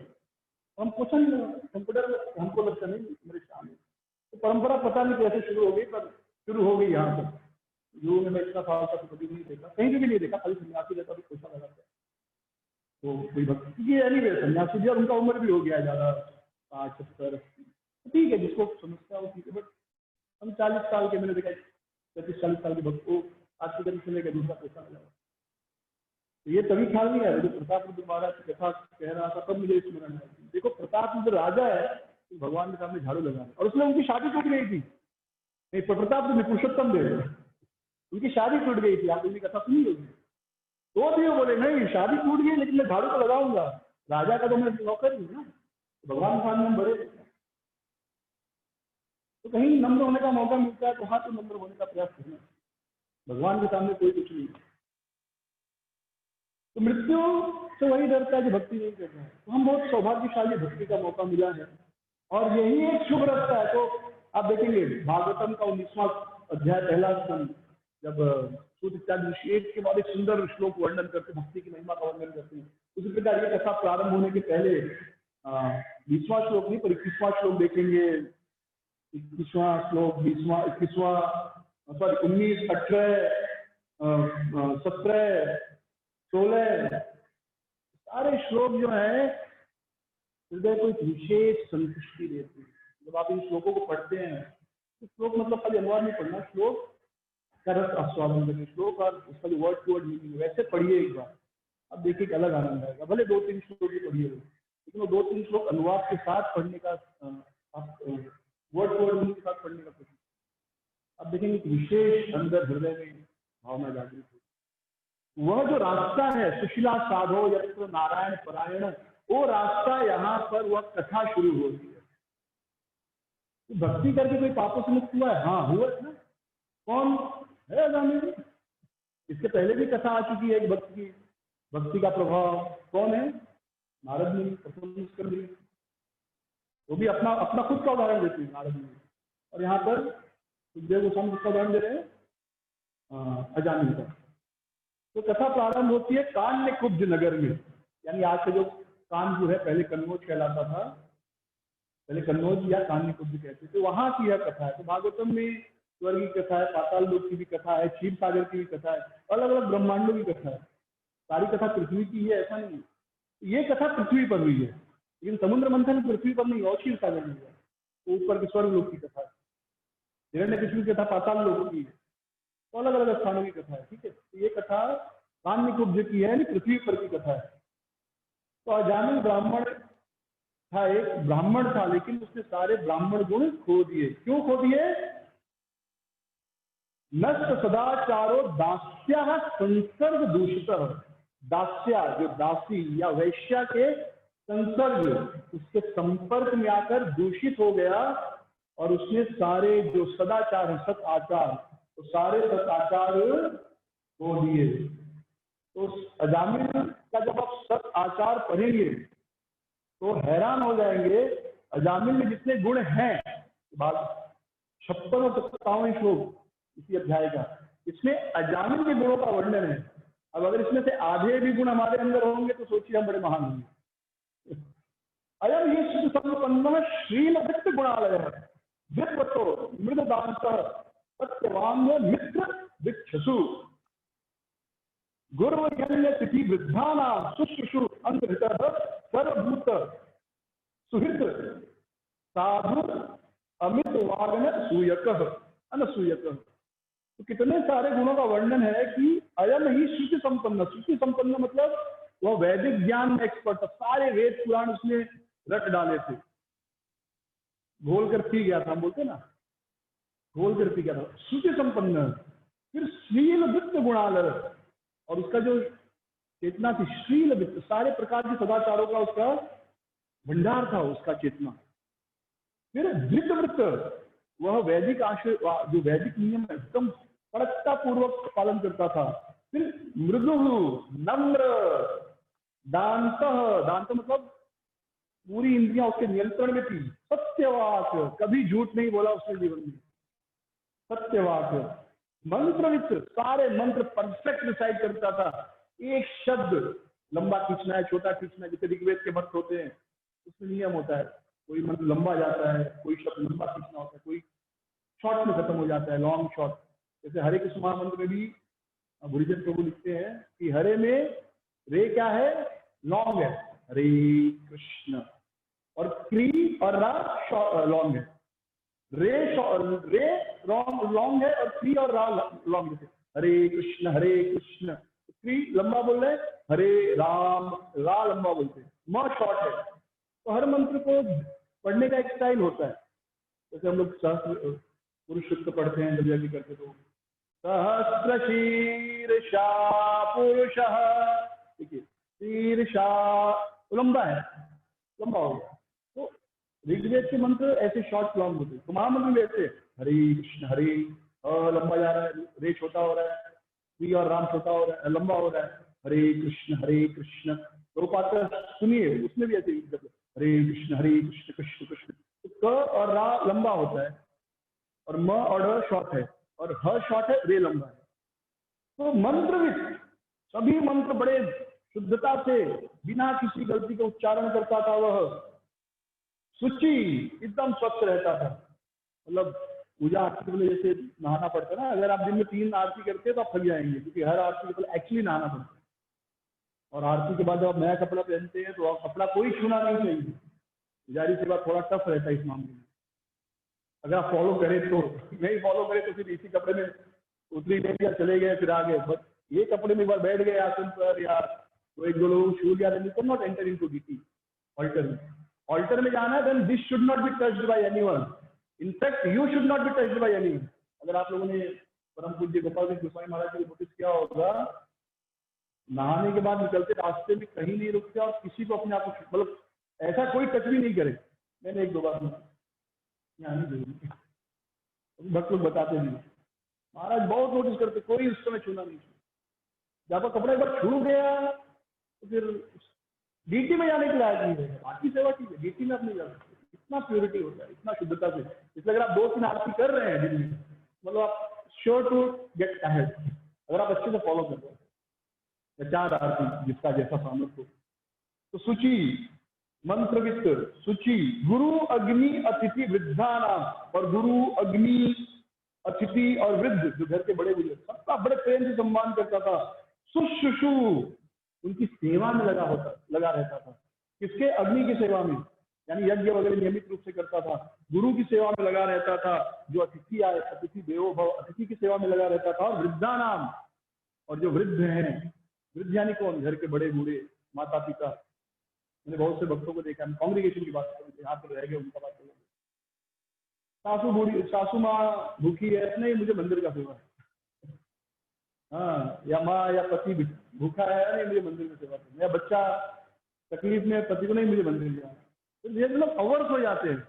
S1: हम कुछ नहीं, हमको लगता नहीं मेरे सामने। तो परंपरा पता नहीं कैसे शुरू हो गई, पर शुरू हो गई यहाँ पर। योग में मैं इतना साल तक कभी नहीं देखा, कहीं भी नहीं देखा, खाली सन्यासी रहता तो पैसा लगाता है। तो कोई भक्ति ये नहीं रहे सन्यासी जी, और उनका उम्र भी हो गया है ज़्यादा, 60-70, ठीक है, जिसको समझता है वो ठीक है। बट हम 40 साल के, मैंने देखा 35-40 साल के भक्त को आज की गति से लेकर दूसरा पैसा लगा। तो ये तभी ख्याल नहीं आया, जो प्रताप रुद्र महाराज की कथा कह रहा था तब मुझे स्मरण है। देखो प्रताप रुद्र राजा है, तो भगवान के सामने झाड़ू लगा रहे, और उसमें उनकी शादी टूट गई थी। नहीं, प्रताप रुद्र पुरुषोत्तम देव, उनकी शादी टूट गई थी, आप उनकी कथा सुनी होगी। तो भी वो बोले नहीं शादी टूट गई लेकिन मैं झाड़ू तो लगाऊंगा, राजा का तो मैं नौकर ही हूँ ना, तो भगवान के सामने हम बड़े। तो कहीं नम्र होने का मौका मिलता है तो हाँ, तो नम्र होने का प्रयास करना, भगवान के सामने कोई कुछ नहीं। तो मृत्यु से वही डरता है जो भक्ति नहीं कर रहा है। तो हम बहुत सौभाग्यशाली, भक्ति का मौका मिला है और यही एक शुभ रास्ता है। तो आप देखेंगे भागवतम का 19वां अध्याय पहला स्कंद, जब सूत इत्यादि ऋषि एक के बाद एक सुंदर श्लोक वर्णन करते, भक्ति की महिमा का वर्णन करते हैं। उसी प्रकार ये कथा प्रारंभ होने के पहले 20वां श्लोक नहीं पर 21वां श्लोक देखेंगे। 21वां श्लोक, 20वां, 21वां, सॉरी 19, 18, 17, 16 सारे श्लोक जो है हृदय को एक विशेष संतुष्टि देते हैं। जब आप इन श्लोकों को पढ़ते हैं तो श्लोक मतलब खाली अनुवाद नहीं पढ़ना, श्लोक का रस आस्वादन करने, श्लोक और उसका जो वर्ड टू वर्ड मीनिंग वैसे पढ़िए एक बार, अब देखिए एक अलग आनंद आएगा। भले 2-3 श्लोक ही पढ़िए लेकिन वो 2-3 श्लोक अनुवाद के साथ पढ़ने का, वर्ड टू वर्ड मीनिंग के साथ पढ़ने का कोशिश, अब देखेंगे एक विशेष अंदर हृदय में भावना जागृत हो। वह जो रास्ता है सुशीला साधो यत्र नारायण परायण, वो रास्ता यहाँ पर वह कथा शुरू होती है। तो भक्ति करके कोई पापों से मुक्त हुआ है? हाँ हुआ है ना। कौन है? अजामिल। इसके पहले भी कथा आ चुकी है एक भक्त की, भक्ति का प्रभाव। कौन है? नारद मुनि, प्रथम स्कंद में। वो भी अपना अपना खुद का उदाहरण देते हैं नारद मुनि, और यहाँ पर सुखदेव गोस्वामी का उदाहरण दे रहे हैं अजामिल का। तो कथा प्रारंभ होती है कान्य कुब्ज नगर में, यानी आज का जो कान जो है पहले कन्नौज कहलाता था, पहले कन्नौज या कान्य कुब्ज कहते थे, वहां की यह कथा है। तो भागवतम में स्वर्ग की कथा है, पाताल लोक की भी कथा है, क्षीर सागर की भी कथा है, अलग अलग ब्रह्मांडों की कथा है। सारी कथा पृथ्वी की है ऐसा नहीं है। ये कथा पृथ्वी पर हुई है लेकिन समुद्र मंथन पृथ्वी पर नहीं, और क्षीर सागर में हुआ। तो ऊपर के स्वर्ग लोक की कथा है, हिरण्यकशिपु की कथा पाताल लोक की है, तो अलग अलग स्थानों की कथा है। ठीक है, तो ये कथा कान्य कुब्ज की है, पृथ्वी पर की कथा है। तो अजामिल ब्राह्मण था, एक ब्राह्मण था, लेकिन उसने सारे ब्राह्मण गुण खो दिए। क्यों खो दिए? नष्ट सदाचारो दास्या संसर्ग दूषित। दास्या जो दासी या वैश्या के संसर्ग, उसके संपर्क में आकर दूषित हो गया और उसने सारे जो सदाचार है, सत आचार, तो सारे सत आचार खो दिए। तो अजामिल का जब आप सत आचार पढ़ेंगे तो हैरान हो जाएंगे। अजामिल में जितने गुण हैं, 56 और 57 श्लोक इसी अध्याय का, इसमें अजामिल के गुणों का वर्णन है। अब अगर इसमें से आधे भी गुण हमारे अंदर होंगे तो सोचिए हम बड़े महान होंगे। अयम ही संपन्न श्रील वित्त गुणालय वित्तो मृददांत सत्यवांग मित्र विक्षसु गुरुवन्य तिथि वृद्धाना शुश्रूषु अंतहित सर्वभूत सुहृत साधु अमित वागन सूयक अनसूयक। तो कितने सारे गुणों का वर्णन है कि अयम ही श्रुति संपन्न। श्रुति संपन्न मतलब वह वैदिक ज्ञान में एक्सपर्ट था, सारे वेद पुराण उसने रट डाले थे, घोल कर पी गया था, हम बोलते ना, घोल कर पी गया था। श्रुति संपन्न। फिर श्रील वित्त गुणालय, और उसका जो चेतना थी श्रील वित्त, सारे प्रकार के सदाचारों का उसका भंडार था, उसका चेतना। फिर धृतवृत्त, वह वैदिक आश्रय जो वैदिक नियम एकदम कड़कता पूर्वक पालन करता था। फिर मृदु नम्र दांत, दांत मतलब पूरी इंद्रियां उसके नियंत्रण में थी। सत्यवाक, कभी झूठ नहीं बोला उसने जीवन में, सत्यवाक। मंत्रवित्त, सारे मंत्र परफेक्ट रिसाइट करता था, एक शब्द लंबा खींचना है छोटा खींचना है, जैसे ऋग्वेद के मंत्र होते हैं उसमें नियम होता है, कोई मंत्र लंबा जाता है, कोई शब्द लंबा खींचना होता है, कोई शॉर्ट में खत्म हो जाता है, लॉन्ग शॉर्ट। जैसे हरे कृष्ण महामंत्र में भी गुरुजन प्रभु लिखते हैं कि हरे में रे क्या है? लॉन्ग है, हरे कृष्ण, और क्री और रा लॉन्ग है। रे लॉन्ग है और क्री और रा लॉन्ग है। हरे कृष्ण, क्री लंबा बोल रहे, हरे राम, रा लंबा बोलते हैं, म शॉर्ट है। तो हर मंत्र को पढ़ने का एक स्टाइल होता है। जैसे हम लोग शास्त्र पुरुष सूक्त पढ़ते हैं जब यज्ञ करते तो सहस्रशीर्षा पुरुषः। देखिए शीर्षा लंबा है, लंबा हो गया। तो ऋग्वेद के मंत्र ऐसे शॉर्ट लॉन्ग होते हैं, तो महामंत्र भी ऐसे हरे कृष्ण हरे, लंबा जा रहा है, रे छोटा हो रहा है, श्री और राम छोटा हो रहा है, लंबा हो रहा है, हरे कृष्ण। तो पात्र सुनिए उसमें भी ऐसे हरे कृष्ण कृष्ण कृष्ण। तो क और रा लंबा होता है और म और ड शॉर्ट है और ह शॉर्ट है, रे लंबा है। तो मंत्र भी सभी मंत्र बड़े शुद्धता से बिना किसी गलती के उच्चारण करता था वह। शुचि एकदम स्वच्छ रहता था। मतलब पूजा आरती के लिए जैसे नहाना पड़ता है ना, अगर आप दिन में 3 आरती करते हैं तो आप थक जाएंगे, क्योंकि हर आरती के पहले एक्चुअली नहाना पड़ता है। और आरती के बाद जब आप नया कपड़ा पहनते हैं तो कपड़ा कोई छूना नहीं चाहिए। पुजारी से बात थोड़ा टफ रहता है इस मामले में, अगर आप फॉलो करें तो। नहीं फॉलो करें तो फिर इसी कपड़े में उतरी नहीं या चले गए फिर आगे, बस ये कपड़े में एक बार बैठ गए आसन पर या तो एक दो लोग शूज या can not enter into deity altar में जाना है, then this should not be touched by anyone, in fact you should not be touched by anyone. अगर आप लोगों ने परम पूज्य गोपाल सिंह गोस्वामी महाराज को नोटिस किया होगा, नहाने के बाद निकलते रास्ते में कहीं नहीं रुकते और किसी को अपने आप को मतलब ऐसा कोई टच भी नहीं करे। मैंने एक दो बार भक्त लोग बताते नहीं, महाराज बहुत नोटिस करते, कोई उस समय छूना नहीं। जब कपड़ा एक बार छू गया तो फिर डीटी में जाने के लायक नहीं रहेगा। बाकी सेवा ठीक है, डीटी में आप नहीं जा सकते, इतना प्योरिटी होता है, इतना शुद्धता से। इसलिए अगर आप 2-3 आरती कर रहे हैं दिन में, मतलब आप श्योर टू गेट अहेड, अगर आप अच्छे से फॉलो कर रहे हैं। 4 आरती जिसका जैसा सामर्थ्य हो। तो शुचि मंत्रवित्त शुचि, गुरु अग्नि अतिथि वृद्धा नाम, और गुरु अग्नि अतिथि और वृद्ध जो घर के बड़े बुजुर्ग सबका बड़े प्रेम से सम्मान करता था। शुश्रूषु उनकी सेवा में लगा रहता था। किसके? अग्नि की सेवा में, यानी यज्ञ वगैरह नियमित रूप से करता था। गुरु की सेवा में लगा रहता था, जो अतिथि आए, अतिथि देवो भव, अतिथि की सेवा में लगा रहता था। और वृद्धा नाम, और जो वृद्ध हैं, वृद्ध यानी कौन? घर के बड़े बूढ़े, माता पिता। मैंने बहुत से भक्तों को देखा, कांग्रेगेशन की बात करूँ, यहाँ पर रह गए उनका बात करूँ। सासू माँ भूखी है, नहीं मुझे मंदिर का सेवा है। हाँ, या माँ या पति भूखा है, नहीं मुझे मंदिर में सेवा करना, या बच्चा तकलीफ में, पति को नहीं मुझे मंदिर जाना। तो ये लोग अवर्स हो जाते हैं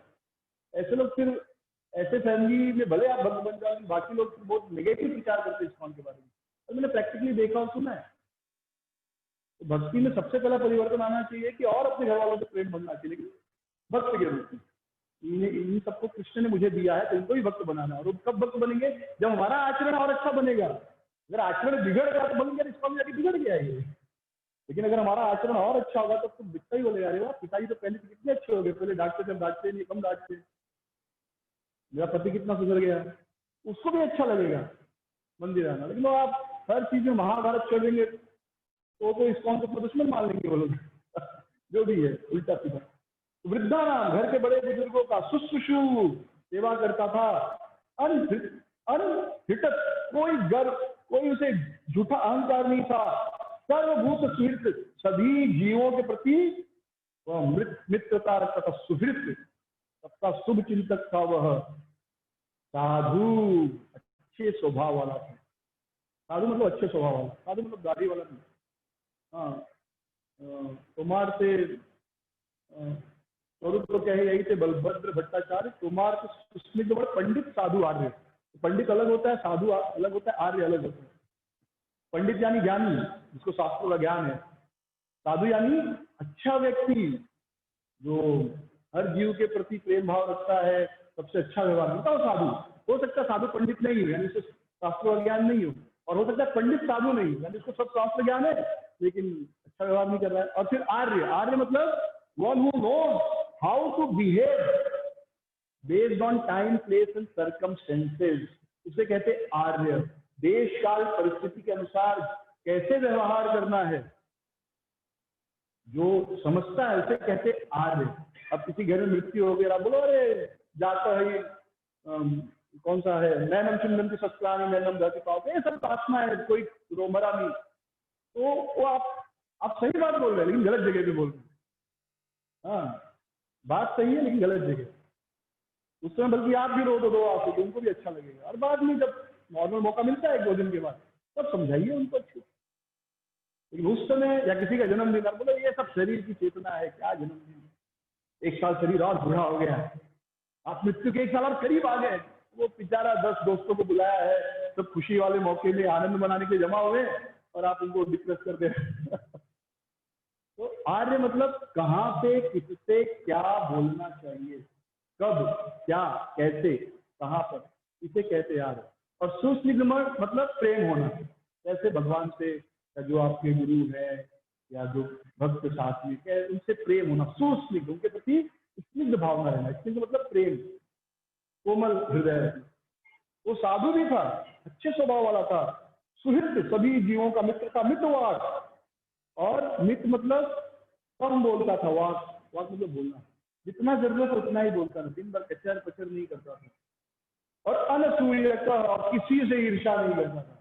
S1: ऐसे लोग। फिर ऐसे फैमिली में भले आप भक्त बन जाओ, बाकी लोग बहुत नेगेटिव विचार करते हैं इस्कॉन के बारे में। तो मैंने प्रैक्टिकली देखा और सुना है। तो भक्ति में सबसे पहला परिवर्तन आना चाहिए कि और अपने घर वालों से प्रेम बनना चाहिए, लेकिन भक्त के रूप में। इन सबको कृष्ण ने मुझे दिया है, तो इनको भी भक्त बनाना है। और कब भक्त बनेंगे? जब हमारा आचरण और अच्छा बनेगा। अगर आचरण बिगड़ गया तो बन गया, इसको जाके बिगड़ गया ये। लेकिन अगर हमारा आचरण और अच्छा होगा तो दिखता ही बोलेगा, अरे वाह पिताजी तो पहले कितने अच्छे हो गए, पहले डांटते थे, डांटते नहीं, कम डांटते, मेरा पति कितना सुधर गया, उसको भी अच्छा लगेगा मंदिर आना। लेकिन आप हर चीज में महाभारत कर देंगे तो इस्कॉन को दुश्मन मान लेंगे वो लोग। जो भी है उल्टा सीधा। वृद्धा नाम, घर के बड़े बुजुर्गों का शुश्रूषु सेवा करता था। अनहितत, कोई गर्व, कोई उसे झूठा अहंकार नहीं था। सर्वभूत सुहृत, सभी जीवों के प्रति वह मित्रता रखता था, सुहृत, सबका शुभ चिंतक था वह। साधु, अच्छे स्वभाव वाला था। साधु मतलब अच्छे स्वभाव वाला, साधु मतलब दाढ़ी वाला नहीं। हाँ, कुमार से स्वरूप तो क्या है, यही थे बलभद्र भट्टाचार्य। कुमार उसमें जो बड़ा पंडित साधु आर्य, पंडित अलग होता है, साधु अलग होता है, आर्य अलग होता है। पंडित यानी ज्ञानी, जिसको शास्त्रों का ज्ञान है। साधु यानी अच्छा व्यक्ति, जो हर जीव के प्रति प्रेम भाव रखता है, सबसे अच्छा व्यवहार होता है साधु। हो सकता है साधु पंडित नहीं हो, यानी उससे शास्त्रों का ज्ञान नहीं हो, और हो सकता है पंडित साधु नहीं, यानी उसको सब शास्त्र ज्ञान है लेकिन अच्छा व्यवहार नहीं कर रहा है। और फिर आर्य, आर्य मतलब one who knows how to behave based on time, place and circumstances, उसे कहते आर्य। देश काल परिस्थिति के अनुसार कैसे व्यवहार करना है जो समझता है, उसे कहते आर्य। अब किसी घर में मृत्यु हो गया, बोलो अरे जाता है कौन सा है, नैनम चिंदन की शस्त्राणी नैनम धरती पाओ, ये सब प्रार्थना है, कोई रोमरा नहीं। तो वो आप सही बात बोल रहे हैं लेकिन गलत जगह पे बोल रहे हैं। हाँ, बात सही है लेकिन गलत जगह। उस समय बल्कि आप भी रो दो आंसू तो उनको भी अच्छा लगेगा। और बाद में जब नॉर्मल मौका मिलता है 1-2 दिन के बाद, तब समझाइए उनको अच्छे। लेकिन उस समय या किसी का जन्मदिन आप बोलो ये सब शरीर की चेतना है, क्या जन्मदिन, 1 साल शरीर और बूढ़ा हो गया, आप मृत्यु के 1 साल और करीब आ गए। वो बेचारा 10 दोस्तों को बुलाया है, सब खुशी वाले मौके में आनंद मनाने के लिए जमा हुए और आप उनको डिप्रेस कर दे रहे तो आर्य मतलब कहाँ पे किससे क्या बोलना चाहिए, कब क्या कैसे कहाँ पर, इसे कहते हैं आर्य। और सुस्निग्ध मतलब प्रेम होना, जैसे भगवान से या जो आपके गुरु है या जो भक्त साथी है उनसे प्रेम होना, सुस्निग्ध, उनके प्रति स्निग्ध भावना रहना। स्निग्ध मतलब प्रेम, कोमल हृदय। वो साधु भी था, अच्छे स्वभाव वाला था, सुहृद, सभी जीवों का मित्र था, मित्रवाद। और मित्र मतलब कम बोलता था, वाक मतलब बोलना, जितना जरूरत उतना ही बोलता था, दिन भर कचर पचर नहीं करता था। और अनसूय का, किसी से ईर्षा नहीं करता था।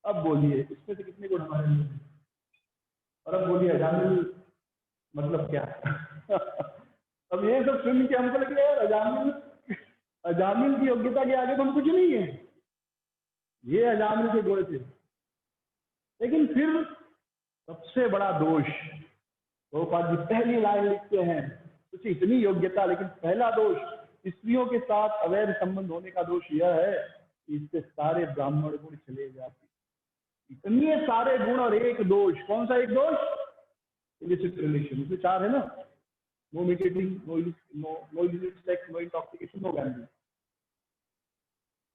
S1: अब बोलिए इसमें से कितने गुण हमारे लिए? और अब बोलिए अजामिल मतलब क्या? अब ये सब सुन के हमको लगे यार अजामिल की योग्यता के आगे तो हम कुछ नहीं है, ये अजामिल के गुण थे। लेकिन फिर सबसे बड़ा दोष, प्रभुपाद जी पहली लाइन लिखते हैं, उसे इतनी योग्यता लेकिन पहला दोष, स्त्रियों के साथ अवैध संबंध होने का दोष यह है कि इससे सारे ब्राह्मण गुण चले जाते। इतने सारे गुण और एक दोष, कौन सा एक दोष? इलिसिट रिलेशन, इसमें 4 है ना, no meat eating, no illicit sex, no intoxication, no gambling.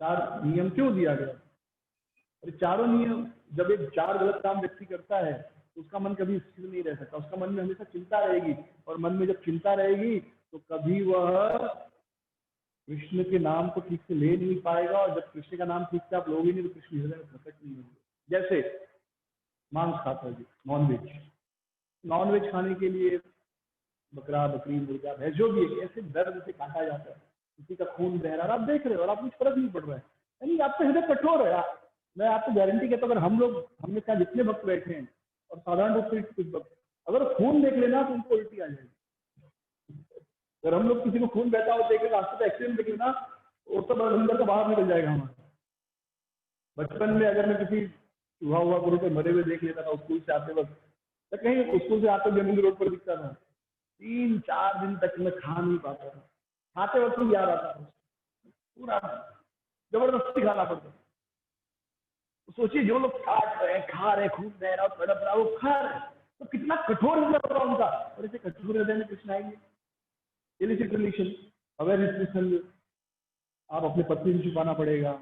S1: 4 नियम क्यों दिया गया? और चारों नियम, जब एक 4 गलत काम व्यक्ति करता है तो उसका मन कभी स्थिर नहीं रह सकता, उसका मन में हमेशा चिंता रहेगी, और मन में जब चिंता रहेगी तो कभी वह कृष्ण के नाम को ठीक से ले नहीं पाएगा, और जब कृष्ण का नाम ठीक से आप लोगे नहीं तो कृष्ण हृदय में प्रकट नहीं होंगे। जैसे मांस खाता है, नॉनवेज खाने के लिए बकरा, बकरी, मुर्गा, भैंस जो भी है, ऐसे दर्द से काटा जाता है, किसी का खून बह रहा है, आप देख रहे हो और आप कुछ फर्क नहीं पड़ रहा है, यानी आपका हृदय कठोर है। मैं आपको गारंटी कहता हूँ, अगर हमने कहा जितने भक्त बैठे हैं और साधारण रूप से कुछ भक्त अगर खून देख लेना तो उनको उल्टी आ जाएगी। अगर हम लोग किसी को खून बहता हुआ देख लेना, रास्ते पे एक्सीडेंट देख लेना, वो सब अंदर का बाहर निकल जाएगा हमारा। बचपन में अगर मैं किसी चूहा हुआ गुरु पे मरे हुए देख लेता था स्कूल से आते वक्त, तो कहीं स्कूल से आते जमीन रोड पर दिखता था, 3-4 दिन तक मैं खा नहीं पाता था, खाते वक्त भी याद आता था, पूरा जबरदस्ती खाना पड़ता। सोचिए जो लोग खा रहे खून बह रहा, तड़प रहा, वो खा रहे, तो कितना कठोर हृदय होगा उनका। और ऐसे कठोर हृदय में कृष्ण आएंगे। इलिसिट रिलेशन, अवेयर, आप अपने पत्नी से छुपाना पड़ेगा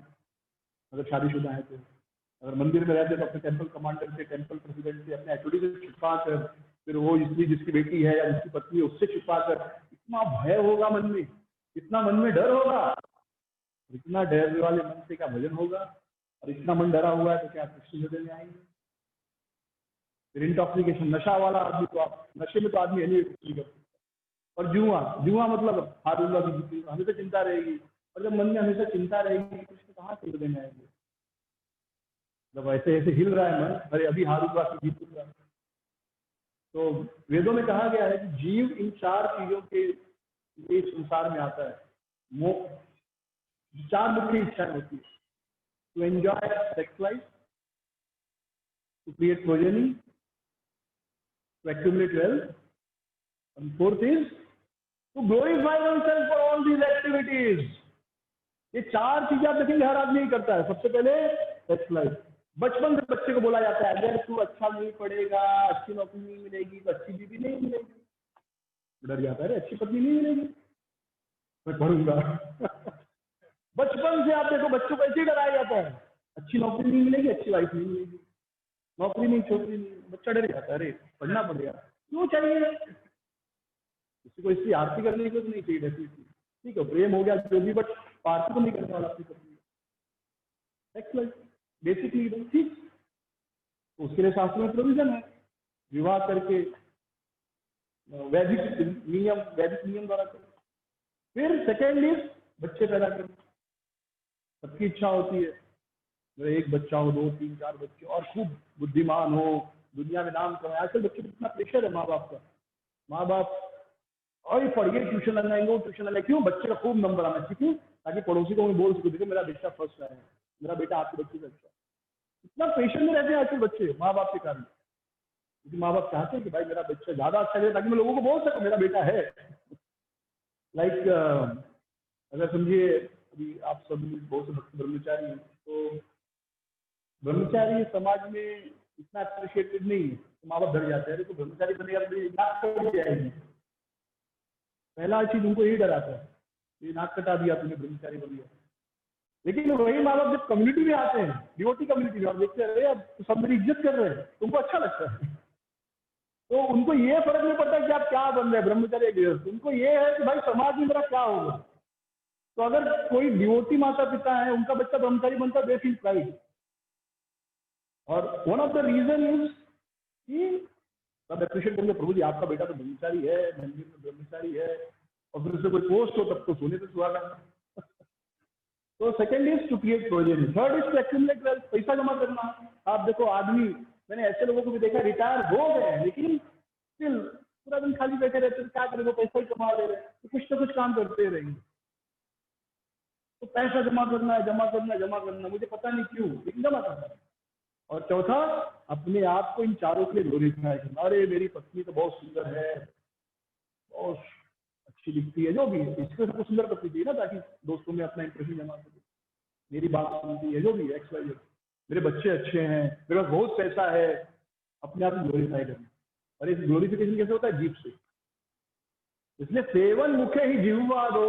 S1: अगर शादीशुदा है तो। अगर मंदिर में रहते तो अपने टेम्पल कमांडर से, टेम्पल प्रेसिडेंट से, अपने एचओडी से छुपा कर, फिर वो स्त्री जिसकी बेटी है या जिसकी पत्नी है उससे छुपा कर, इतना भय होगा मन में, इतना मन में डर होगा, इतना डर वाले मन से क्या भजन होगा? और इतना मन डरा हुआ है तो क्या कृष्ण हृदय में आएंगे? फिर इंटॉक्सिकेशन, नशा वाला आदमी, तो आप नशे में तो आदमी नहीं कर सकता। और जुआ मतलब हारूंगा की जीतूंगा, हमेशा चिंता रहेगी, और जब मन में हमेशा चिंता रहेगी कृष्ण कहाँ से हृदय में आएंगे? जब ऐसे ऐसे हिल रहा है मन, अरे अभी हारूंगा कि जीतूंगा। तो वेदों में कहा गया है कि जीव इन 4 चीजों के इस संसार में आता है। 4 मुख्य इच्छाएं होती है, to enjoy sex life, to create progeny, to accumulate wealth, and 4th is to glorify oneself for all these activities. ये 4 चीजें आप देखेंगे हर आदमी ही करता है। सबसे पहले सेक्स लाइफ, बचपन से बच्चे को बोला जाता है अगर तू अच्छा नहीं पढ़ेगा, अच्छी नौकरी नहीं मिलेगी तो अच्छी बीवी नहीं मिलेगी। डर जाता है, अच्छी पत्नी नहीं मिलेगी, मैं पढ़ूंगा। बचपन से आप देखो बच्चों को ऐसे ही डराया जाता है, अच्छी नौकरी नहीं मिलेगी, अच्छी वाइफ नहीं मिलेगी, नौकरी नहीं, छोकरी नहीं, बच्चा डर जाता है, अरे पढ़ना पड़ेगा, क्यों चाहिए? किसी को इसकी आरती करने की नहीं चाहिए रहती थी, ठीक है प्रेम हो गया जो भी, बट आरती को नहीं करने वाला अपनी पत्नी। सेक्स लाइफ बेसिक नीड है, ठीक, तो उसके लिए शास्त्र में प्रोविजन है, विवाह करके वैदिक नियम द्वारा करें। फिर सेकेंड इज बच्चे पैदा करें, सबकी इच्छा होती है एक बच्चा हो, 2, 3, 4 बच्चे, और खूब बुद्धिमान हो, दुनिया में नाम कमाए। आजकल बच्चे को इतना प्रेशर है माँ बाप का, माँ बाप और पढ़िए ट्यूशन लगाएंगे, वो ट्यूशन लगाए, क्यों? बच्चे का खूब नंबर आना चाहिए, ताकि पड़ोसी को बोल सको देखो मेरा बेटा फर्स्ट आया है, मेरा बेटा आपके बच्चे से अच्छा है। इतना पेशेंट में रहते हैं आजकल बच्चे माँ बाप के कारण, क्योंकि माँ बाप चाहते हैं कि भाई मेरा बच्चा ज्यादा अच्छा करे ताकि मैं लोगों को बोल सकूं मेरा बेटा है। लाइक अगर समझिए अभी आप सब बहुत से भक्त ब्रह्मचारी हैं, तो ब्रह्मचारी समाज में इतना अप्रिशिएटेड नहीं है, तो माँ बाप डर जाते हैं तो ब्रह्मचारी बनेगा तो नाक कट जाएगी। पहला चीज उनको यही डराता है, ये नाक कटा दिया तुमने ब्रह्मचारी बन गया। लेकिन वही माँ बाप जब कम्युनिटी में आते हैं, डिवोटी कम्युनिटी में, और देखते हैं अब तो सब मेरी इज्जत कर रहे हैं, तुमको अच्छा लगता है। तो उनको ये फर्क नहीं पड़ता कि आप क्या बन रहे हैं, ब्रह्मचारी गृहस्थ, उनको ये है कि भाई समाज में मेरा क्या होगा। तो अगर कोई डिवोटी माता पिता है, उनका बच्चा ब्रह्मचारी बनता है, दे फील प्राइड। और one of the reason is कि सब अप्रिशिएट करेंगे, प्रभु जी आपका बेटा तो ब्रह्मचारी है, मंदिर में ब्रह्मचारी है, और फिर उससे कोई पोस्ट हो तब तो सोने पे सुहागा। तो second is to create progeny, third is to accumulate wealth, पैसा जमा करना। आप देखो आदमी, मैंने ऐसे लोगों को भी देखा रिटायर हो गए लेकिन स्टिल पूरा दिन खाली बैठे रहते हैं, क्या करेंगे, पैसा ही कमा ले रहे हैं, तो कुछ ना कुछ काम करते रहेंगे। तो पैसा जमा करना है, जमा करना है, जमा करना, मुझे पता नहीं क्यों लेकिन जमा करना है। और चौथा, अपने आप को इन चारों के लिए ग्लोरीफाई करना। अरे मेरी पत्नी तो बहुत सुंदर है, बहुत अच्छी दिखती है, जो भी है, इसको सबको सुंदर पत्नी चाहिए ना, ताकि दोस्तों में अपना इंप्रेशन जमा सके। मेरी बात सुनती है, जो भी एक्स वाई, मेरे बच्चे अच्छे हैं, मेरे पास बहुत पैसा है, अपने आप को ग्लोरीफाई करना। और इस ग्लोरिफिकेशन कैसे होता है? जीभ से। इसलिए सेवन मुखे ही जिह्वा दो,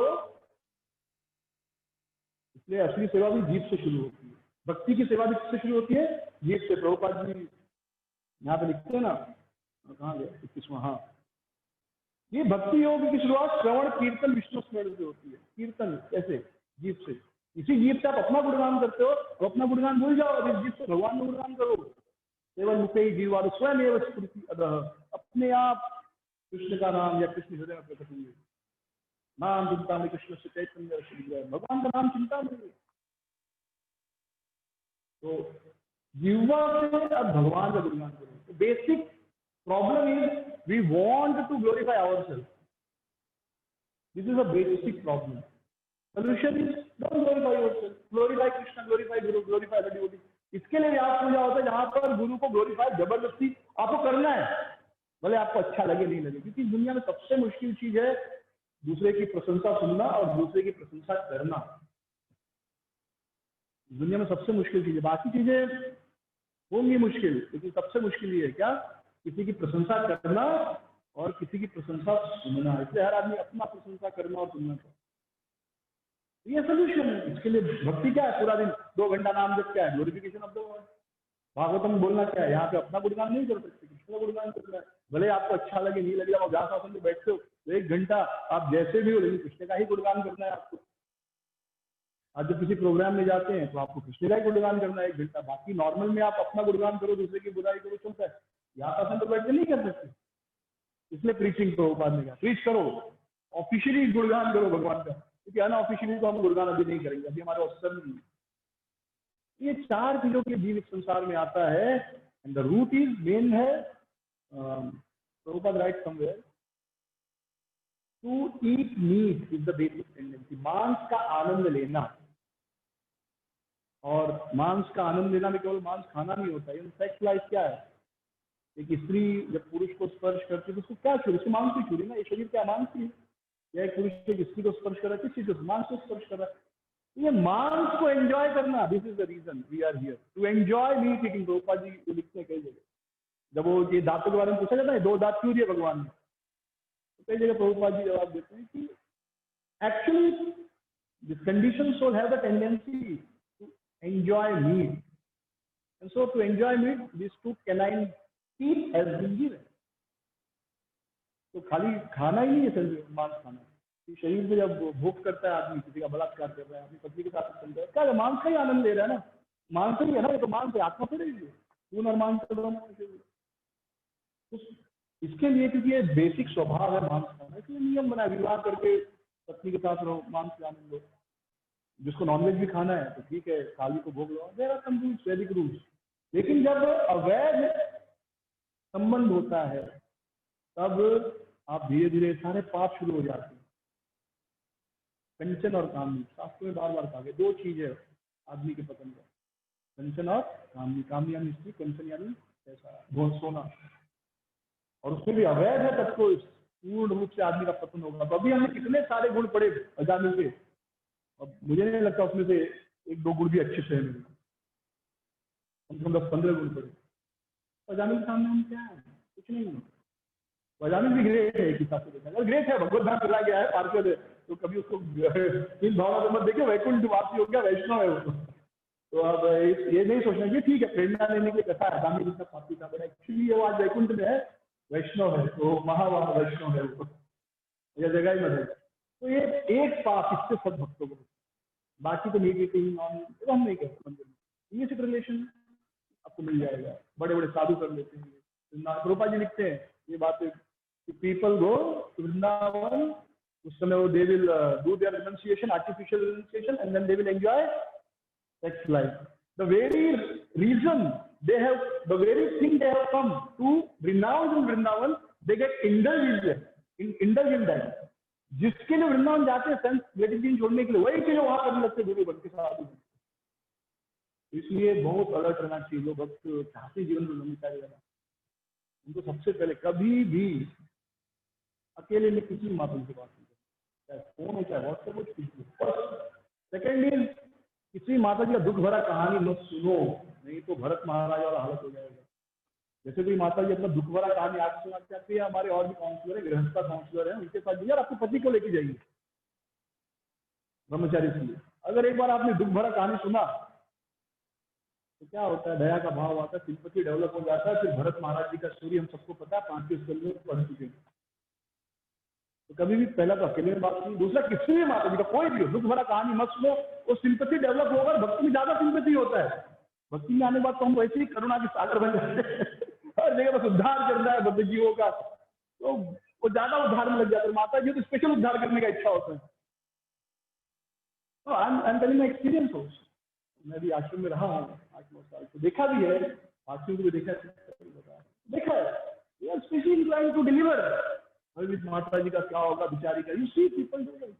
S1: इसलिए असली सेवा भी जीभ से शुरू होती है। भक्ति की सेवा भी किससे शुरू होती है? जीभ से। प्रभुपाद जी यहाँ पे लिखते हैं ना, कहाँ गया 21वां, हाँ, ये भक्ति योग की शुरुआत श्रवण कीर्तन विष्णु स्मरण से होती है। कीर्तन कैसे? जीभ से। इसी जीभ से आप अपना गुणगान करते हो, और अपना गुणगान भूल जाओ और इस जीभ से भगवान का गुणगान करो। केवल मुखे जीवा स्वयं एवं स्फूर्ति अदह, अपने आप कृष्ण का नाम या कृष्ण हृदय में प्रकट होंगे। नाम चिंता में कृष्ण से चैतन्य, भगवान का नाम चिंता में। तो जीवा से अब भगवान का गुणगान करो। तो basic problem is we want to glorify ourselves. This is a basic problem. Solution is don't glorify yourself, glorify Krishna, glorify Guru, glorify the devotee. इसके लिए व्यास पूजा होता है जहां पर गुरु को ग्लोरीफाई जबरदस्ती आपको करना है, भले आपको अच्छा लगे नहीं लगे। क्योंकि दुनिया में सबसे मुश्किल चीज है दूसरे की प्रशंसा सुनना और दूसरे की प्रशंसा करना। दुनिया में सबसे मुश्किल चीज है, बाकी चीजें होंगी मुश्किल, लेकिन सबसे मुश्किल ये है क्या? किसी की प्रशंसा करना और किसी की प्रशंसा सुनना। इसलिए हर आदमी अपना प्रशंसा करना और सुनना चाहिए। ये सोल्यूशन है। इसके लिए भक्ति क्या है? पूरा दिन 2 घंटा नाम जप, क्या है? Glorification of the word. Bhagavatam बोलना क्या है? यहाँ पे अपना गुणगान नहीं कर सकते, कृष्ण का गुणगान करना है। भले आपको अच्छा लगे नहीं लगे, आप व्यास आसन में बैठते हो तो 1 घंटा आप जैसे भी हो, लेकिन कृष्ण का ही गुणगान करना है आपको। आज जब किसी प्रोग्राम में जाते हैं तो आपको कृष्ण का ही गुणगान करना है 1 घंटा। बाकी नॉर्मल में आप अपना गुणगान करो, दूसरे की बुराई करो, चलता है। यहाँ आसन पर बैठ के नहीं कर सकते। इसलिए प्रीचिंग प्रभुपाद ने कहा प्रीच करो, ऑफिशियली गुणगान करो भगवान का, क्योंकि अनऑफिशियली तो हम गुणगान अभी नहीं करेंगे, अभी हमारे अवसर नहीं है। ये 4 चीजों के जीव इस संसार में आता है, and the root is main है, Prabhupada right somewhere, to eat meat is the basic tendency. मांस का आनंद लेना, और मांस का आनंद लेना में केवल मांस खाना नहीं होता है। सेक्स लाइफ क्या है? एक स्त्री जब पुरुष को स्पर्श करती है तो उसको क्या छू रही? मांस की छू रही ना, ये शरीर क्या मांस की? या एक पुरुष एक स्त्री को स्पर्श कर रहा है, किस चीज को? मांस को स्पर्श कर रहा है। ये मांस को एंजॉय करना, this is the reason we are here to enjoy meat eating. Prabhupada ji लिखते हैं कई जगह, जब वो ये दांतों के बारे में पूछा जाता है 2 दांत क्यों दिए भगवान ने, तो कई जगह प्रभुपाद जी जवाब देते हैं कि actually this condition soul have the tendency to enjoy meat, and so to enjoy meat this 2 canine teeth has been given. तो खाली खाना ही नहीं है मांस खाना, शरीर से जब भोग करता है आदमी, किसी का बलात्कार कर रहा है, अपनी पत्नी के साथ चल रहा है, क्या मांस का ही आनंद ले रहा है ना, मांस ही है ना, ये तो मांस है, आत्मा थोड़ी है, खून और मांस का दोनों। इसके लिए क्योंकि ये बेसिक स्वभाव है मांस खाना, इसलिए नियम बना, विवाह करके पत्नी के साथ रहो, मांस का आनंद लो। जिसको नॉनवेज भी खाना है तो ठीक है, थाली को भोग लो, देयर आर सम रूल्स, वैदिक रूल्स। लेकिन जब अवैध संबंध होता है तब आप धीरे धीरे सारे पाप शुरू हो जाते हैं। कंचन और कामनी, शास्त्र में बार बार कहा गया 2 चीजें, आदमी के पतन का। कंचन और कामनी, कामनी यानी स्त्री, कंचन यानी पैसा, बहुत सोना, और उसमें भी अवैध है तब तो पूर्ण रूप से आदमी का पतन होगा। तो अभी हमने कितने सारे गुण पढ़े अजामिल के, अब मुझे नहीं लगता उसमें से एक दो गुण भी अच्छे से है मेरे, कम से कम 10-15 गुण पढ़े। अजामिल के सामने हम क्या है, कुछ नहीं है। अजामिल भी ग्रेट है एक हिसाब से देखा, अगर ग्रेट है, भगवत धाम चला गया है, पार्षद है, तो कभी उसको इन भावना से मत देखिए वैकुंठ वासी हो गया, वैष्णव है वो। तो अब ये नहीं सोचना कि ठीक है प्रेरणा लेने के लिए कथा है, अजामिल का पापी था, बट एक्चुअली वो आज वैकुंठ में है, वैष्णव है, तो महावाह वैष्णव है वो, यह जगह ही मत है। तो ये एक पाप इससे सब भक्तों को, बाकी तो मीटिंग हम नहीं करते मंदिर में, ये रिलेशन आपको मिल जाएगा, बड़े बड़े साधु कर लेते हैं। रूपा जी लिखते हैं ये बात, पीपल गो वृंदावन, उस समय वो they will do their renunciation, artificial renunciation, and then they will enjoy sex life. The very reason they have, the very thing they have come to renounce in Vrindavan, they get indulged in that. जिसके लिए वृंदावन जाते हैं sense gratitude जोड़ने के लिए, वही चीज वहां करने लगते गुरु बन के साथ। इसलिए बहुत अलर्ट रहना चाहिए जो भक्त चाहते जीवन में ब्रह्मचारी रहना, उनको सबसे पहले कभी भी अकेले में किसी माध्यम से बात नहीं करें, चाहे फोन हो चाहे व्हाट्सएप हो, किसी। सेकेंड इज, किसी माता जी का दुख भरा कहानी मत सुनो, नहीं तो भरत महाराज वाला हालत हो जाएगा। जैसे कोई माता जी अपना दुख भरा कहानी आज सुना चाहती है, हमारे और भी काउंसलर है, गृहस्था काउंसलर है, उनके पास यार आपके पति को लेके जाइए ब्रह्मचारी के लिए। अगर एक बार आपने दुख भरा कहानी सुना तो क्या होता है, दया का भाव आता है, सिंपैथी डेवलप हो जाता है। फिर भरत महाराज जी का स्टोरी हम सबको पता है, 5 स्कंद में पढ़ चुके हैं। तो कभी भी पहला तो अकेले में बात नहीं, दूसरा किसी भी माता जी का कोई भी हो दुख भरा कहानी मत सुनो, वो सिंपैथी डेवलप होगा। भक्ति में ज्यादा सिंपैथी होता है, भक्ति में आने के बाद तो हम वैसे ही करुणा के सागर बन जाते हैं, हर जगह बस उद्धार करना है बद्ध जीवों का, तो वो ज्यादा उद्धार में लग जाता है। माता जी तो स्पेशल उद्धार करने का इच्छा होता है। तो I am telling my experience हो, मैं भी आश्रम में रहा हूँ 8-9 साल, तो देखा भी है, आश्रम को भी देखा है, स्पेशली इंक्लाइंड टू डिलीवर। अभी माता जी का क्या होगा बेचारी का, यू सी पीपल डू,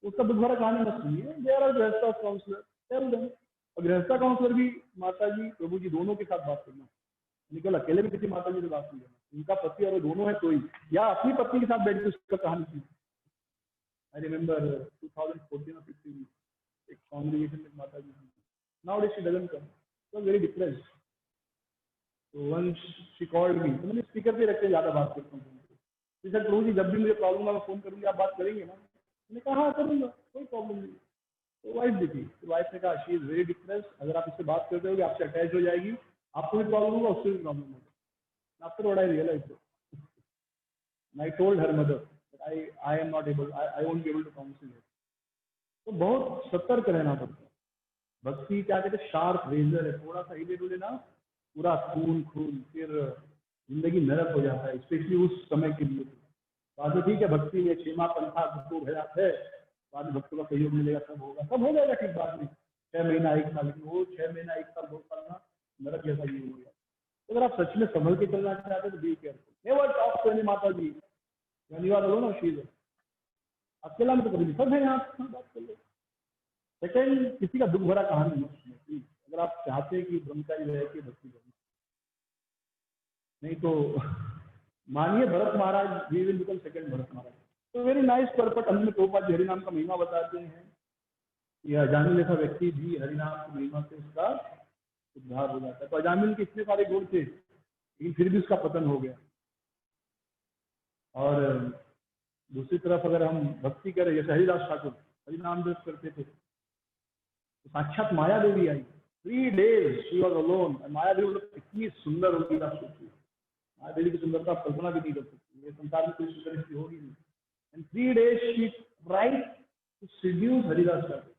S1: उसका दुख भरा कहानी मत सुनिए। देयर आर गृहस्था काउंसलर, टेल देम। और गृहस्था काउंसलर भी माता जी प्रभु जी दोनों के साथ बात करना, निकल अकेले में किसी माता जी से बात नहीं करना, उनका पति और दोनों है कोई, या अपनी पत्नी के साथ बैठ के उसका कहानी सुनी। आई रिमेम्बर 2014 or 15 एक कॉन्ग्रेगेशन में माता जी, nowadays she doesn't come, she was very depressed, so once she called me, तो मैंने स्पीकर पे रख के ज्यादा बात करता हूँ। सर प्रभु जी जब भी मुझे प्रॉब्लम है मैं फोन करूंगी, आप बात करेंगे ना? मैंने कहा हाँ करूंगा, कोई प्रॉब्लम नहीं। तो वाइफ देखी, तो वाइफ ने कहा शी इज वेरी डिप्रेस्ड, अगर आप इससे बात करते हो आपसे अटैच हो जाएगी, आपको भी प्रॉब्लम होगा उससे भी प्रॉब्लम होगा। After what I realised, I told her mother I am not able, I won't be able to counsel here. तो बहुत सतर्क रहना पड़ता है। भक्ति क्या कहते हैं, शार्प रेजर है, थोड़ा सा हिले डुले ना पूरा खून, फिर जिंदगी नरक हो जाता है, स्पेशली उस समय के लिए। बाद में ठीक है, भक्ति में क्षेमा पंथा भक्तों भयात है, बाद में भक्तों का सहयोग मिलेगा, सब होगा, सब हो जाएगा ठीक। बाद में 6 महीना 1 साल, लेकिन वो 6 महीना 1 साल 2 साल ना नरक जैसा ये हो गया। तो अगर आप सच में संभल के चलना चाहते हैं तो be careful, never talk to any mata ji when you are alone और शी इज, अकेला में तो कभी नहीं, सब है यहाँ बात कर लो। सेकंड, किसी का दुख भरा कहानी मत सुनो प्लीज, अगर आप चाहते हैं कि ब्रह्मचारी रह के भक्ति करना। नहीं तो मानिए Bharat Maharaj, we will become second Bharat Maharaj. तो वेरी नाइस पर्पट, हमने प्रभुपाद जी हरिनाम का महिमा बताते हैं, यह अजामिल जैसा व्यक्ति भी हरिनाम की महिमा से उसका उद्धार हो जाता है। तो अजामिल के इतने सारे गुण थे, लेकिन फिर भी उसका पतन हो गया। और दूसरी तरफ अगर हम भक्ति करें, जैसे हरिदास ठाकुर हरिनाम जप करते थे, तो साक्षात माया देवी आई, 3 days शी वाज अलोन। माया देवी मतलब कितनी सुंदर होगी आप सोचिए, माया देवी की सुंदरता आप कल्पना भी नहीं कर सकती, ये संसार में कोई सुंदर स्त्री होगी नहीं। And 3 days she tried to seduce Haridas Thakur.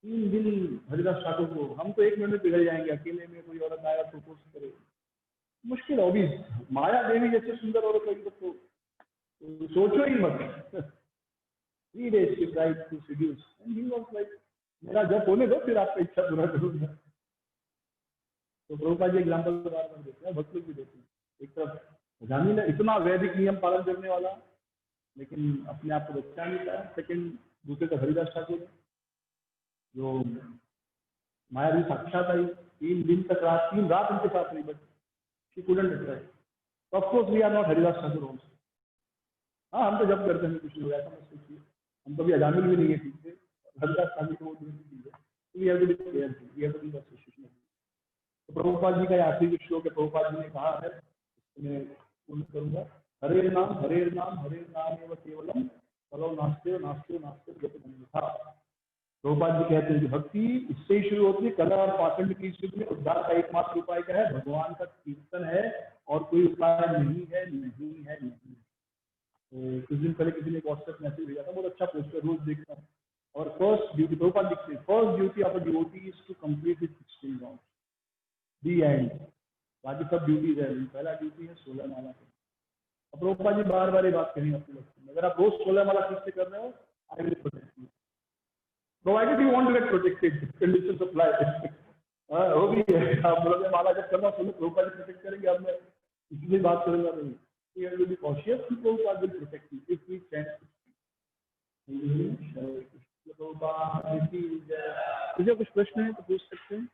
S1: 3 दिन हरिदास ठाकुर को, हम तो 1 मिनट में पिघल जाएंगे, अकेले में कोई औरत आया प्रपोज करे, मुश्किल होगी। माया देवी जैसे सुंदर औरत होगी तो सोचो ही मत। 3 days she tried to seduce and he was like, मेरा जब होने दो फिर आपका इच्छा पूरा करूंगा। तो प्रभुपाद जी एग्जाम्पल बार बार देते हैं, भक्त लोग भी देते हैं। एक तरफ अजामिल है, इतना वैदिक नियम पालन करने वाला, लेकिन अपने आप को बचा नहीं पाया। सेकंड, दूसरे तरफ हरिदास ठाकुर है, जो मायावी साक्षात आई, 3 रात उनके साथ रही, बट शी कुडंट अट्रैक्ट। तो of course we are not Haridas Thakur also. हाँ, हम तो जब करते हैं कुछ लोग ऐसा मत सोचिए, हम कभी अजामिल भी नहीं है ठीक से, हरिदास ठाकुर को वो दूसरी चीज है। We have to be careful, we have to be association. तो प्रभुपाद जी का आखिरी जो श्लोक है, प्रभुपाद जी ने कहा है, मैं पूर्ण करूंगा, हरे नाम एवं केवलम फलो नास्ते नास्ते नास्ते जप अन्यथा। प्रभुपाद जी कहते हैं कि भक्ति इससे ही शुरू होती है। कला और पाखंड की युग में उद्धार का एकमात्र उपाय क्या है? भगवान का कीर्तन है, और कोई उपाय नहीं है, नहीं है, नहीं। तो कुछ दिन पहले किसी ने एक व्हाट्सएप मैसेज भेजा था, बहुत अच्छा पोस्टर, रोज देखता हूँ। और फर्स्ट ड्यूटी, प्रभुपाद लिखते हैं, first duty of a devotee is to complete his 16 round, the end. बाकी सब ड्यूटीज है, पहला ड्यूटी है 16 माला का। अब प्रभुपाद जी बार बार ये बात कही अपने लेक्चर में, अगर आप रोज 16 माला ठीक से कर रहे हो, I will protect you, provided you want to get protected, conditions apply. वो भी है, आप बोलोगे माला जब करना सुनो प्रभुपाद जी प्रोटेक्ट करेंगे, अब मैं किसी से बात करूंगा नहीं। You have to be cautious, Prabhupada will protect you if we can. तुझे कुछ प्रश्न है तो पूछ सकते हैं।